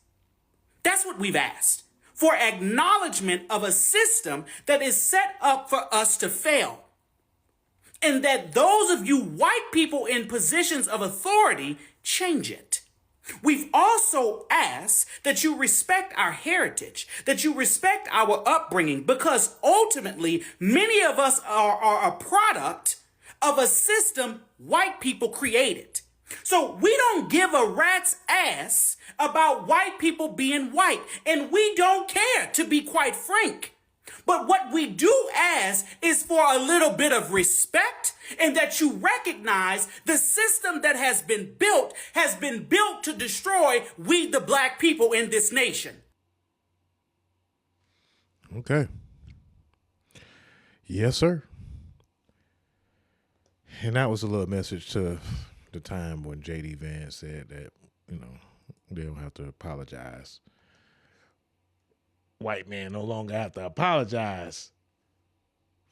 That's what we've asked. For acknowledgement of a system that is set up for us to fail. And that those of you white people in positions of authority change it. We've also asked that you respect our heritage, that you respect our upbringing, because ultimately many of us are a product of a system white people created. So we don't give a rat's ass about white people being white, and we don't care, to be quite frank. But what we do ask is for a little bit of respect, and that you recognize the system that has been built to destroy we the black people in this nation. Okay. Yes, sir. And that was a little message to the time when J.D. Vance said that, they don't have to apologize. White men no longer have to apologize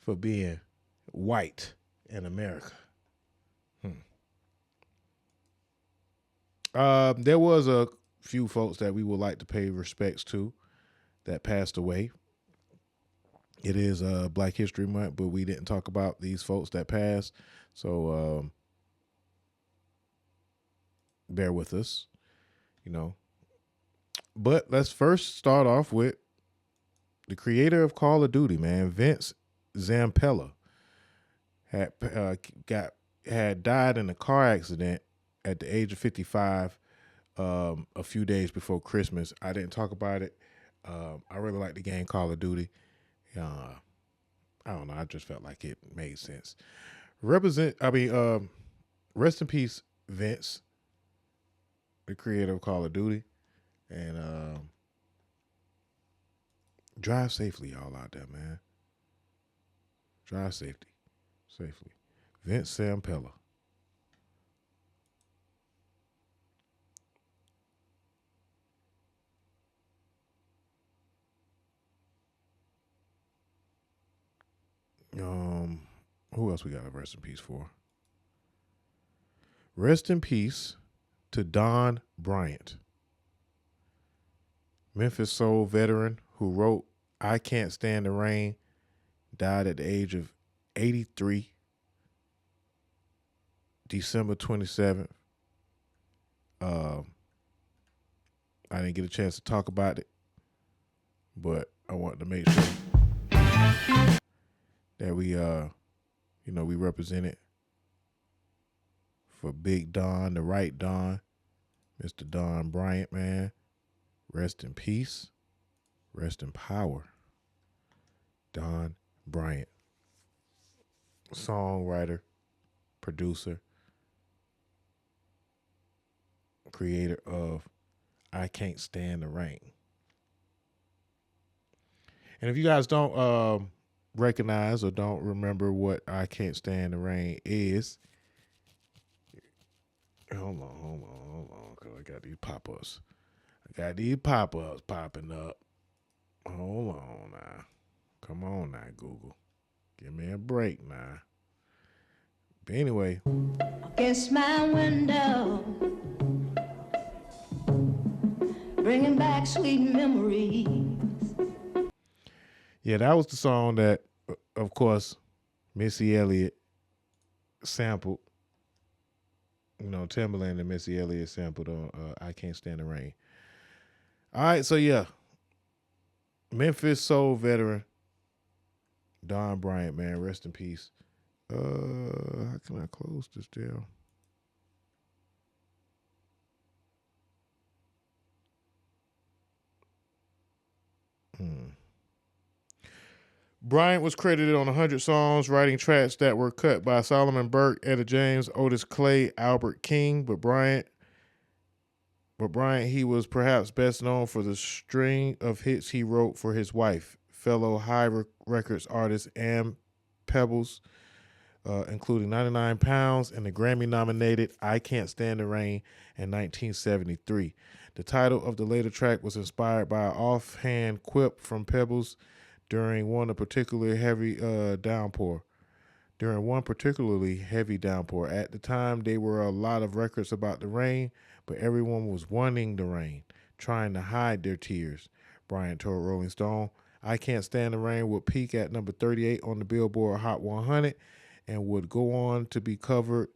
for being white in America. There was a few folks that we would like to pay respects to that passed away. It is Black History Month, but we didn't talk about these folks that passed. So bear with us, But let's first start off with the creator of Call of Duty, man, Vince Zampella, had died in a car accident at the age of 55 a few days before Christmas. I didn't talk about it. I really like the game Call of Duty. I don't know. I just felt like it made sense. Rest in peace, Vince, the creator of Call of Duty. And drive safely, y'all out there, man. Drive safely. Vince Zampella. Who else we got a rest in peace for? Rest in peace to Don Bryant, Memphis soul veteran who wrote I Can't Stand the Rain, died at the age of 83, December 27th. I didn't get a chance to talk about it, but I wanted to make sure that we represent it for Big Don, the right Don, Mr. Don Bryant, man. Rest in peace. Rest in power. Don Bryant. Songwriter, producer, creator of I Can't Stand the Rain. And if you guys don't recognize or don't remember what I Can't Stand the Rain is, hold on, because I got these pop-ups. Popping up. Hold on now. Come on now, Google. Give me a break now. But anyway. Against my window, bringing back sweet memories. Yeah, that was the song that, of course, Missy Elliott sampled. You know, Timberland and Missy Elliott sampled on I Can't Stand the Rain. All right, so yeah. Memphis soul veteran Don Bryant, man, rest in peace. How can I close this deal? Bryant was credited on 100 songs, writing tracks that were cut by Solomon Burke, Etta James, Otis Clay, Albert King. But Bryant, he was perhaps best known for the string of hits he wrote for his wife, fellow High Records artist Ann Peebles, including 99 Pounds and the Grammy-nominated I Can't Stand the Rain in 1973. The title of the later track was inspired by an offhand quip from Peebles during one particularly heavy downpour. At the time, there were a lot of records about the rain, but everyone was wanting the rain, trying to hide their tears. Bryant told Rolling Stone, I Can't Stand the Rain would peak at number 38 on the Billboard Hot 100 and would go on to be covered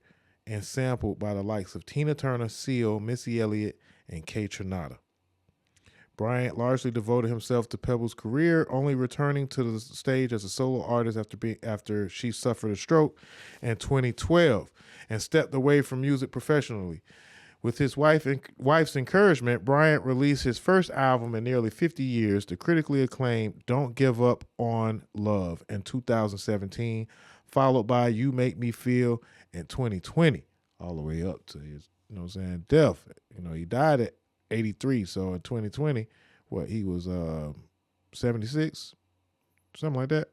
and sampled by the likes of Tina Turner, Seal, Missy Elliott, and Kay Trinata. Bryant largely devoted himself to Peebles' career, only returning to the stage as a solo artist after she suffered a stroke in 2012 and stepped away from music professionally. With his wife's encouragement, Bryant released his first album in nearly 50 years, the critically acclaimed Don't Give Up on Love in 2017, followed by You Make Me Feel in 2020, all the way up to his, death. He died at 83, so in 2020, he was 76, something like that.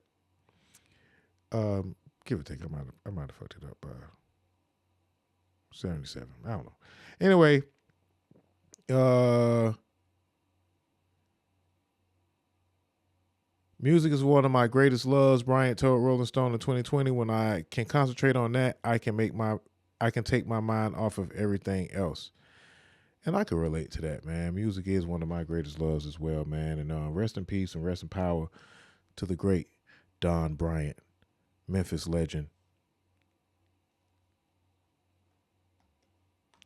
Give or take, I might have fucked it up. 77, I don't know. Anyway, music is one of my greatest loves, Bryant told Rolling Stone in 2020. When I can concentrate on that, I can take my mind off of everything else. And I can relate to that, man. Music is one of my greatest loves as well, man. And rest in peace and rest in power to the great Don Bryant, Memphis legend.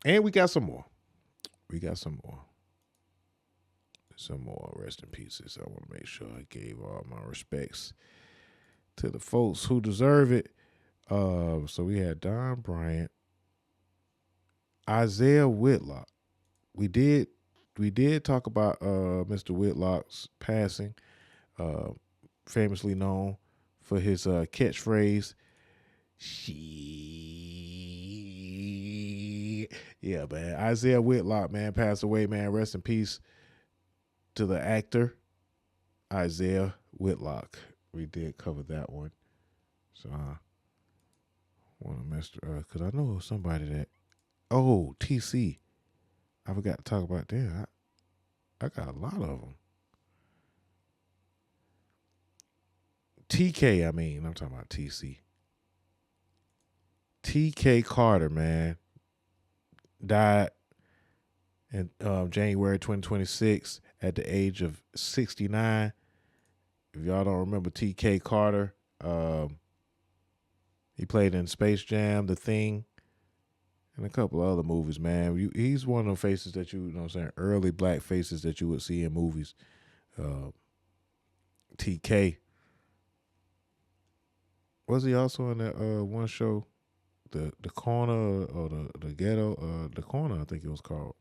And we got some more. Some more rest in pieces. I want to make sure I gave all my respects to the folks who deserve it. So we had Don Bryant, Isaiah Whitlock. We did talk about Mr. Whitlock's passing, famously known for his catchphrase, yeah, man. Isaiah Whitlock, man, passed away, man. Rest in peace to the actor, Isaiah Whitlock. We did cover that one. So I want to mess because I know somebody that, TC. I forgot to talk about that. I got a lot of them. TK, I'm talking about TC. TK Carter, man. died in January 2026 at the age of 69. If y'all don't remember T.K. Carter, he played in Space Jam, The Thing, and a couple of other movies, man. He's one of them faces that you know what I'm saying, early black faces that you would see in movies. TK. Was he also in that one show, the Corner or the Ghetto? The Corner, I think it was called.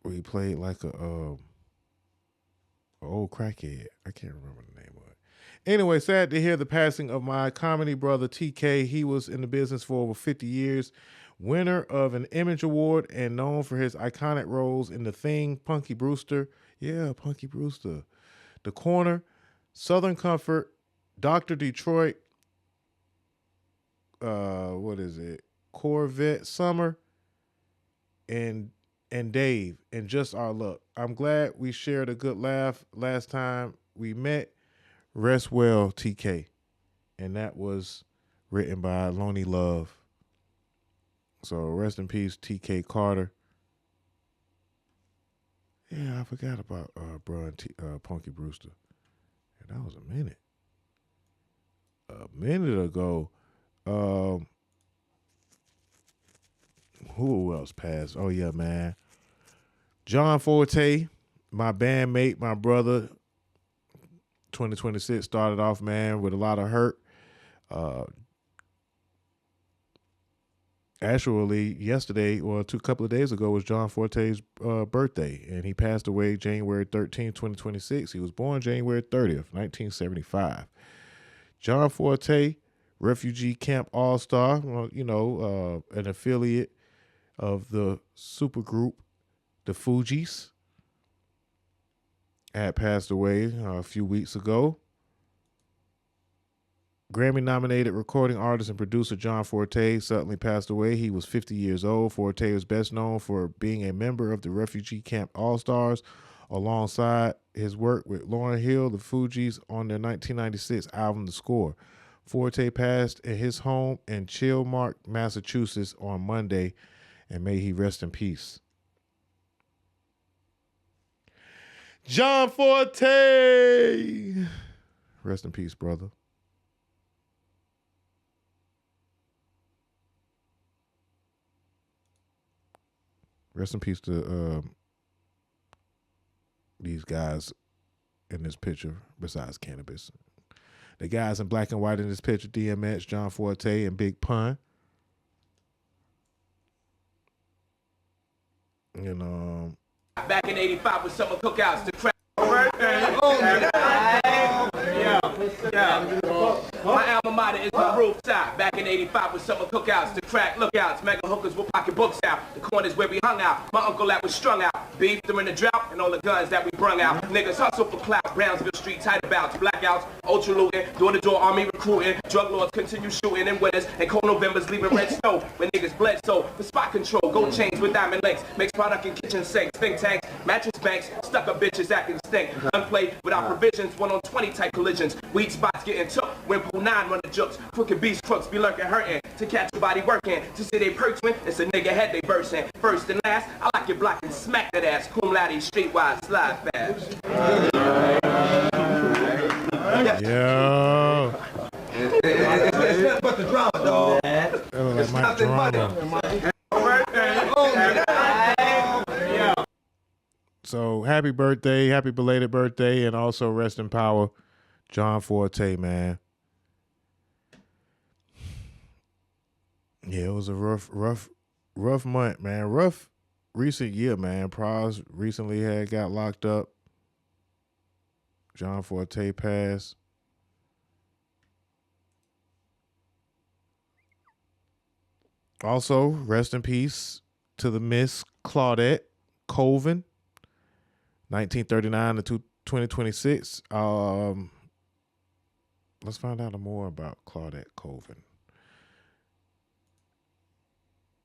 Where he played like a old crackhead. I can't remember the name of it. Anyway, sad to hear the passing of my comedy brother TK. He was in the business for over 50 years. Winner of an Image Award and known for his iconic roles in The Thing, Punky Brewster. Yeah, Punky Brewster. The Corner, Southern Comfort, Dr. Detroit, Corvette Summer, and Dave, and Just Our Luck. I'm glad we shared a good laugh last time we met. Rest well, TK. And that was written by Lonely Love. So rest in peace, TK Carter. Yeah, I forgot about bro and Punky Brewster. And that was a minute. A minute ago. Who else passed? Oh yeah, man. John Forte, my bandmate, my brother. 2026 started off, man, with a lot of hurt. Actually, yesterday, or a couple of days ago, was John Forte's birthday, and he passed away January 13th, 2026. He was born January 30th, 1975. John Forte, refugee camp all-star, an affiliate of the supergroup, the Fugees, had passed away a few weeks ago. Grammy-nominated recording artist and producer John Forte suddenly passed away. He was 50 years old. Forte was best known for being a member of the refugee camp All-Stars, alongside his work with Lauryn Hill, the Fugees, on their 1996 album The Score. Forte passed at his home in Chilmark, Massachusetts on Monday, and may he rest in peace. John Forte! Rest in peace, brother. Rest in peace to these guys in this picture, besides Cannabis. The guys in black and white in this picture, DMX, John Forte, and Big Pun. And back in 85 with summer cookouts to crack. My alma mater is my rooftop. Back in 85 with summer cookouts to crack lookouts. Mega hookers with pocket books out. The corners where we hung out. My uncle that was strung out. Beef during the drought and all the guns that we brung out. Niggas hustle for clout. Brownsville Street tight abouts. Blackouts, ultra looting, door-to-door army recruiting. Drug lords continue shooting in winters. And cold Novembers leaving red snow when niggas bled so. For spot control, gold chains with diamond links. Makes product in kitchen sinks. Think tanks, mattress banks. Stuck up bitches acting stink. Gunplay without provisions. 1-on-20 type collisions. Weed spots getting took. When pool 9 run the jokes. Crooked beast crooks be lurking hurting. To catch your body working. To see they perks when it's a nigga head they bursting. First and last, I like your block and smack that ass. Cum laude, streetwise, slide fast. Yo. It's but the drama, dog. It's nothing but So happy birthday, happy belated birthday, and also rest in power, John Forte, man. Yeah, it was a rough month, man. Rough recent year, man. Pras recently got locked up. John Forte passed. Also, rest in peace to the Miss Claudette Colvin, 1939 to 2026. Let's find out more about Claudette Colvin.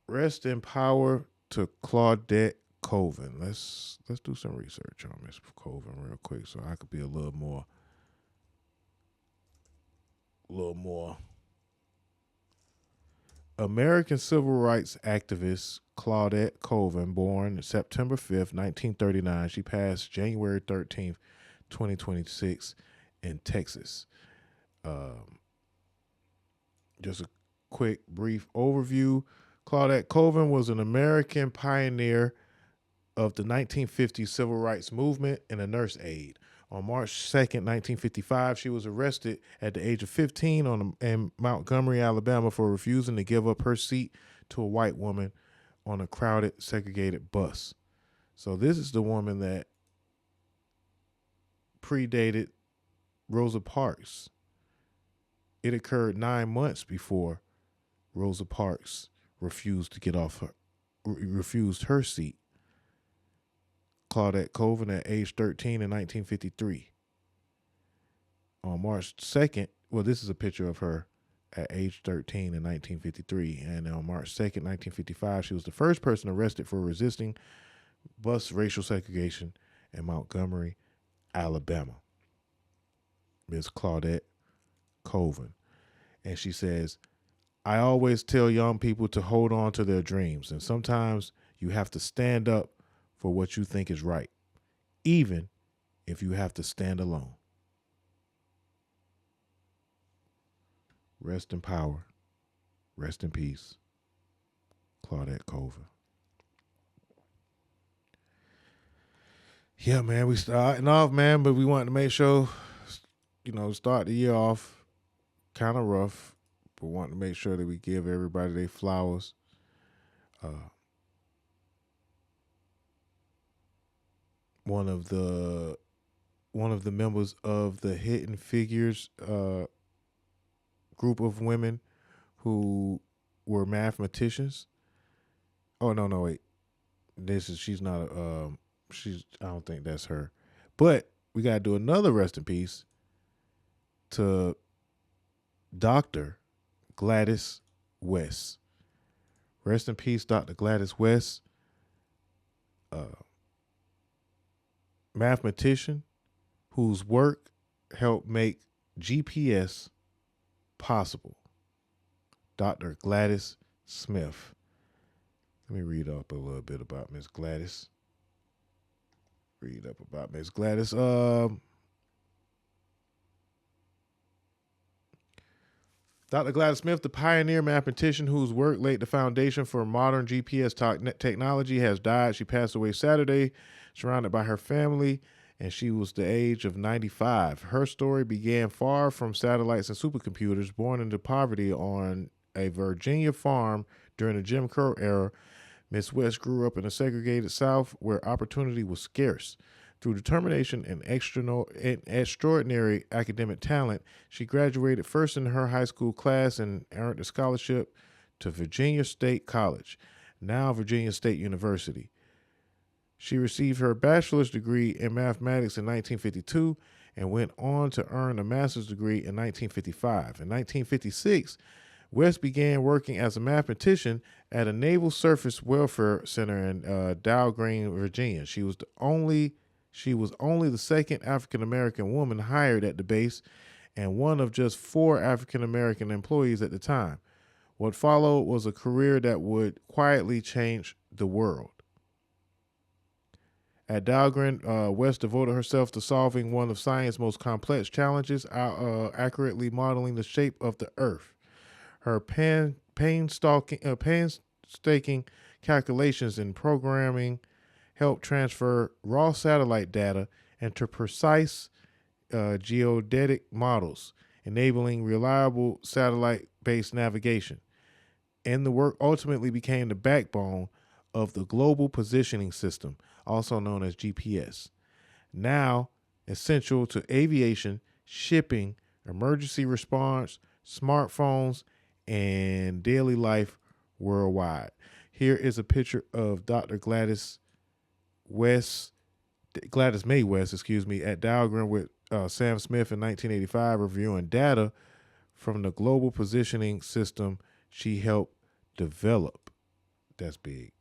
Rest in power to Claudette Colvin. Let's do some research on Miss Colvin real quick, so I could be a little more American civil rights activist Claudette Colvin, born September 5th, 1939. She passed January 13th, 2026 in Texas. Just a quick, brief overview. Claudette Colvin was an American pioneer of the 1950s civil rights movement and a nurse aide. On March 2nd, 1955, she was arrested at the age of 15 in Montgomery, Alabama, for refusing to give up her seat to a white woman on a crowded, segregated bus. So this is the woman that predated Rosa Parks. It occurred 9 months before Rosa Parks refused her seat. Claudette Colvin at age 13 in 1953. On March 2nd, well, this is a picture of her at age 13 in 1953. And on March 2nd, 1955, she was the first person arrested for resisting bus racial segregation in Montgomery, Alabama. Ms. Claudette Colvin. And she says, I always tell young people to hold on to their dreams. And sometimes you have to stand up for what you think is right, even if you have to stand alone. Rest in power. Rest in peace. Claudette Colvin. Yeah, man, we starting off, man, but we wanted to make sure, start the year off kind of rough, but wanted to make sure that we give everybody their flowers. One of the members of the Hidden Figures group of women who were mathematicians. Oh no, wait. She's not I don't think that's her. But we gotta do another rest in peace to Dr. Gladys West. Rest in peace, Dr. Gladys West. Mathematician whose work helped make GPS possible. Dr. Gladys Smith. Let me read up a little bit about Miss Gladys. Dr. Gladys Smith, the pioneer mathematician whose work laid the foundation for modern GPS technology, has died. She passed away Saturday, surrounded by her family, and she was the age of 95. Her story began far from satellites and supercomputers. Born into poverty on a Virginia farm during the Jim Crow era, Miss West grew up in a segregated South where opportunity was scarce. Through determination and extraordinary academic talent, she graduated first in her high school class and earned a scholarship to Virginia State College, now Virginia State University. She received her bachelor's degree in mathematics in 1952 and went on to earn a master's degree in 1955. In 1956, West began working as a mathematician at a Naval Surface Welfare Center in Dahlgren, Virginia. She was only the second African-American woman hired at the base and one of just 4 African-American employees at the time. What followed was a career that would quietly change the world. At Dahlgren, West devoted herself to solving one of science's most complex challenges, accurately modeling the shape of the Earth. Her painstaking calculations and programming helped transfer raw satellite data into precise geodetic models, enabling reliable satellite-based navigation. And the work ultimately became the backbone of the Global Positioning System, also known as GPS, now essential to aviation, shipping, emergency response, smartphones, and daily life worldwide. Here is a picture of Dr. Gladys May West, at Dahlgren with Sam Smith in 1985, reviewing data from the Global Positioning System she helped develop. That's big.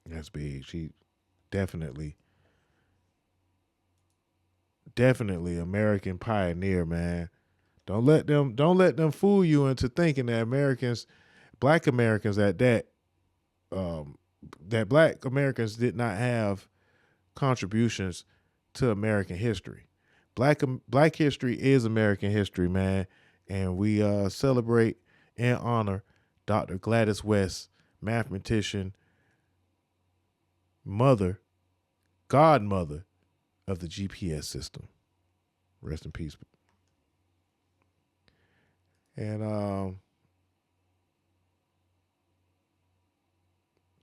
That's big. She definitely American pioneer, man. Don't let them fool you into thinking that Black Americans that Black Americans did not have contributions to American history. Black history is American history, man, and we celebrate and honor Dr. Gladys West, mathematician, godmother of the GPS system. Rest in peace. And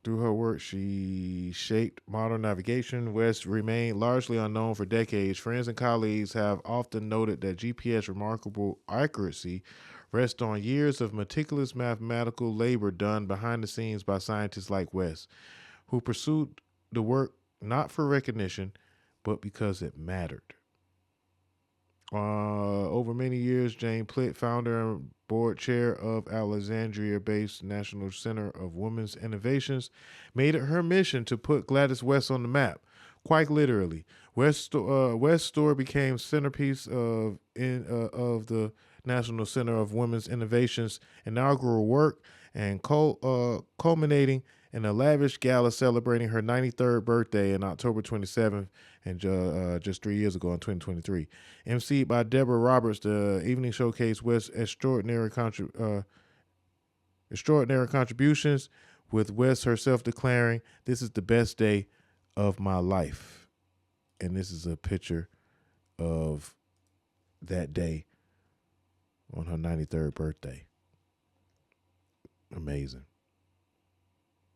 through her work, she shaped modern navigation. West remained largely unknown for decades. Friends and colleagues have often noted that GPS remarkable accuracy rests on years of meticulous mathematical labor done behind the scenes by scientists like West, who pursued the work not for recognition, but because it mattered. Over many years, Jane Plitt, founder and board chair of Alexandria-based National Center of Women's Innovations, made it her mission to put Gladys West on the map. Quite literally, West's store became centerpiece of the National Center of Women's Innovations' inaugural work, and culminating in a lavish gala celebrating her 93rd birthday on October 27th, and just 3 years ago in 2023. emceed by Deborah Roberts, the evening showcased West's extraordinary contributions, with West herself declaring, "This is the best day of my life." And this is a picture of that day on her 93rd birthday. Amazing.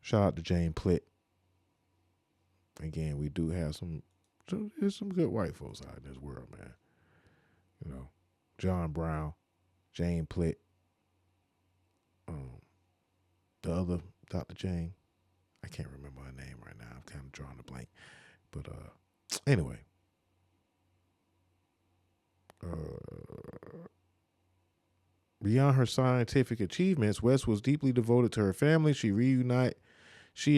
Shout out to Jane Plitt. Again, we do have there's some good white folks out in this world, man. You know, John Brown, Jane Plitt, the other Dr. Jane. I can't remember her name right now. I'm kind of drawing a blank. But anyway. Beyond her scientific achievements, West was deeply devoted to her family. She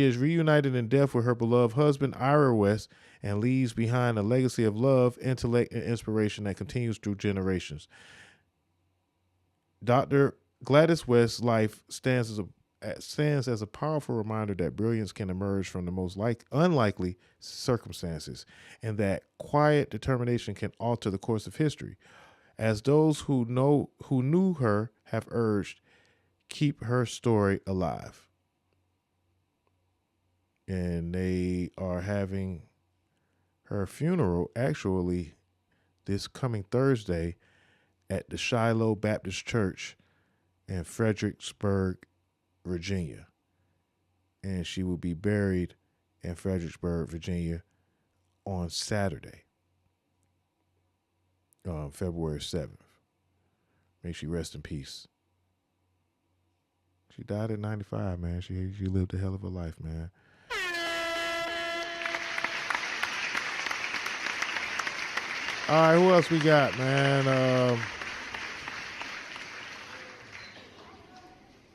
is reunited in death with her beloved husband, Ira West, and leaves behind a legacy of love, intellect, and inspiration that continues through generations. Dr. Gladys West's life stands as a powerful reminder that brilliance can emerge from the most unlikely circumstances, and that quiet determination can alter the course of history. As those who knew her have urged, keep her story alive. And they are having her funeral actually this coming Thursday at the Shiloh Baptist Church in Fredericksburg, Virginia. And she will be buried in Fredericksburg, Virginia on Saturday, February 7th. May she rest in peace. She died at 95, man. She lived a hell of a life, man. All right, who else we got, man?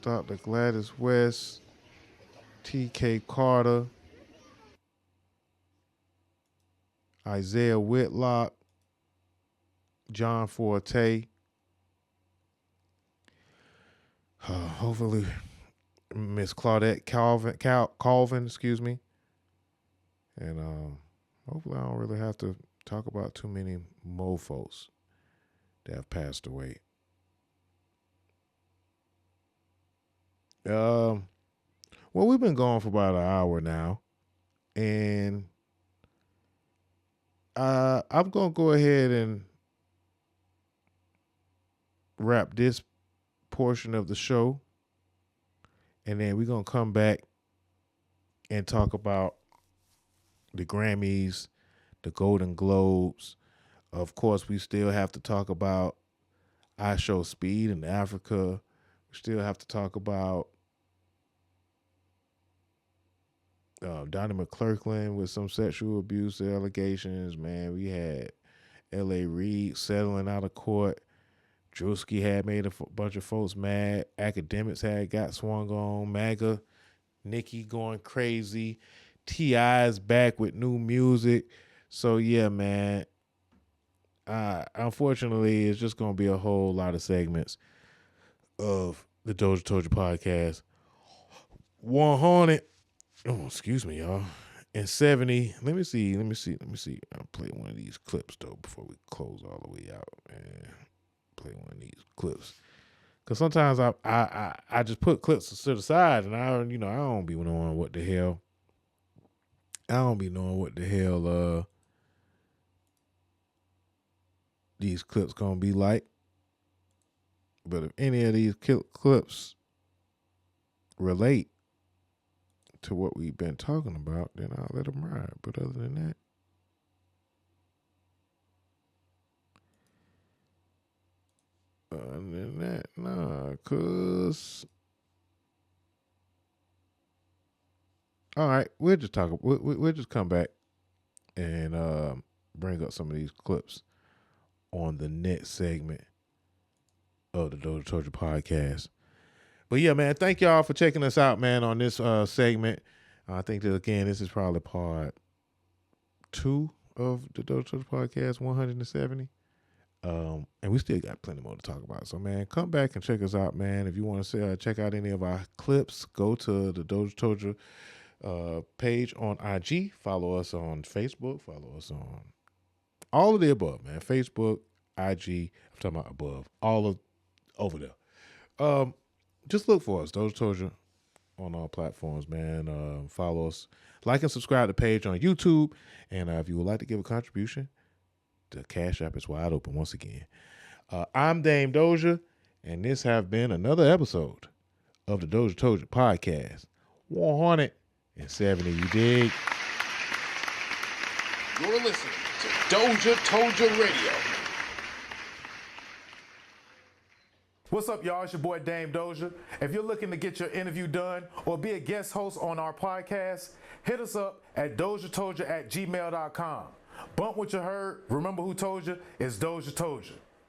Dr. Gladys West, T.K. Carter, Isaiah Whitlock, John Forte. Hopefully, Miss Claudette Colvin, excuse me. And hopefully I don't really have to talk about too many mofos that have passed away. Well, we've been going for about an hour now, and I'm going to go ahead and wrap this portion of the show, and then we're going to come back and talk about the Grammys, the Golden Globes. Of course, we still have to talk about I Show Speed in Africa. We still have to talk about Donnie McClurkin with some sexual abuse allegations. Man, we had L.A. Reid settling out of court. Drewski had made a bunch of folks mad. Academics had got swung on. MAGA, Nicki going crazy. T.I.'s back with new music. So, yeah, man, unfortunately, it's just gonna be a whole lot of segments of the Doja Told You podcast. 100. Oh, excuse me, y'all. And 70. Let me see. I'll play one of these clips though before we close all the way out, man. Play one of these clips. Cause sometimes I just put clips to the side and I don't be knowing what the hell. These clips gonna be like. But if any of these clips relate to what we've been talking about, then I'll let them ride. But other than that, nah, cause all right, we'll just talk. We'll just come back and bring up some of these clips on the next segment of the Doja Told You podcast. But yeah, man, thank y'all for checking us out, man, on this segment. I think that, again, this is probably part 2 of the Doja Told You podcast, 170. And we still got plenty more to talk about. So, man, come back and check us out, man. If you want to check out any of our clips, go to the Doja Told You page on IG. Follow us on Facebook. Follow us on all of the above, man. Facebook, IG. I'm talking about above. All of over there. Just look for us, Doja Told You, on all platforms, man. Follow us. Like and subscribe to the page on YouTube. And if you would like to give a contribution, the Cash App is wide open once again. I'm Dame Doja, and this have been another episode of the Doja Told You podcast. 170, you dig? You're listening to Doja Told You Radio. What's up, y'all? It's your boy Dame Doja. If you're looking to get your interview done or be a guest host on our podcast, hit us up at dozhatoldyapodcast@gmail.com. Bump what you heard. Remember who told you? It's Doja Told You.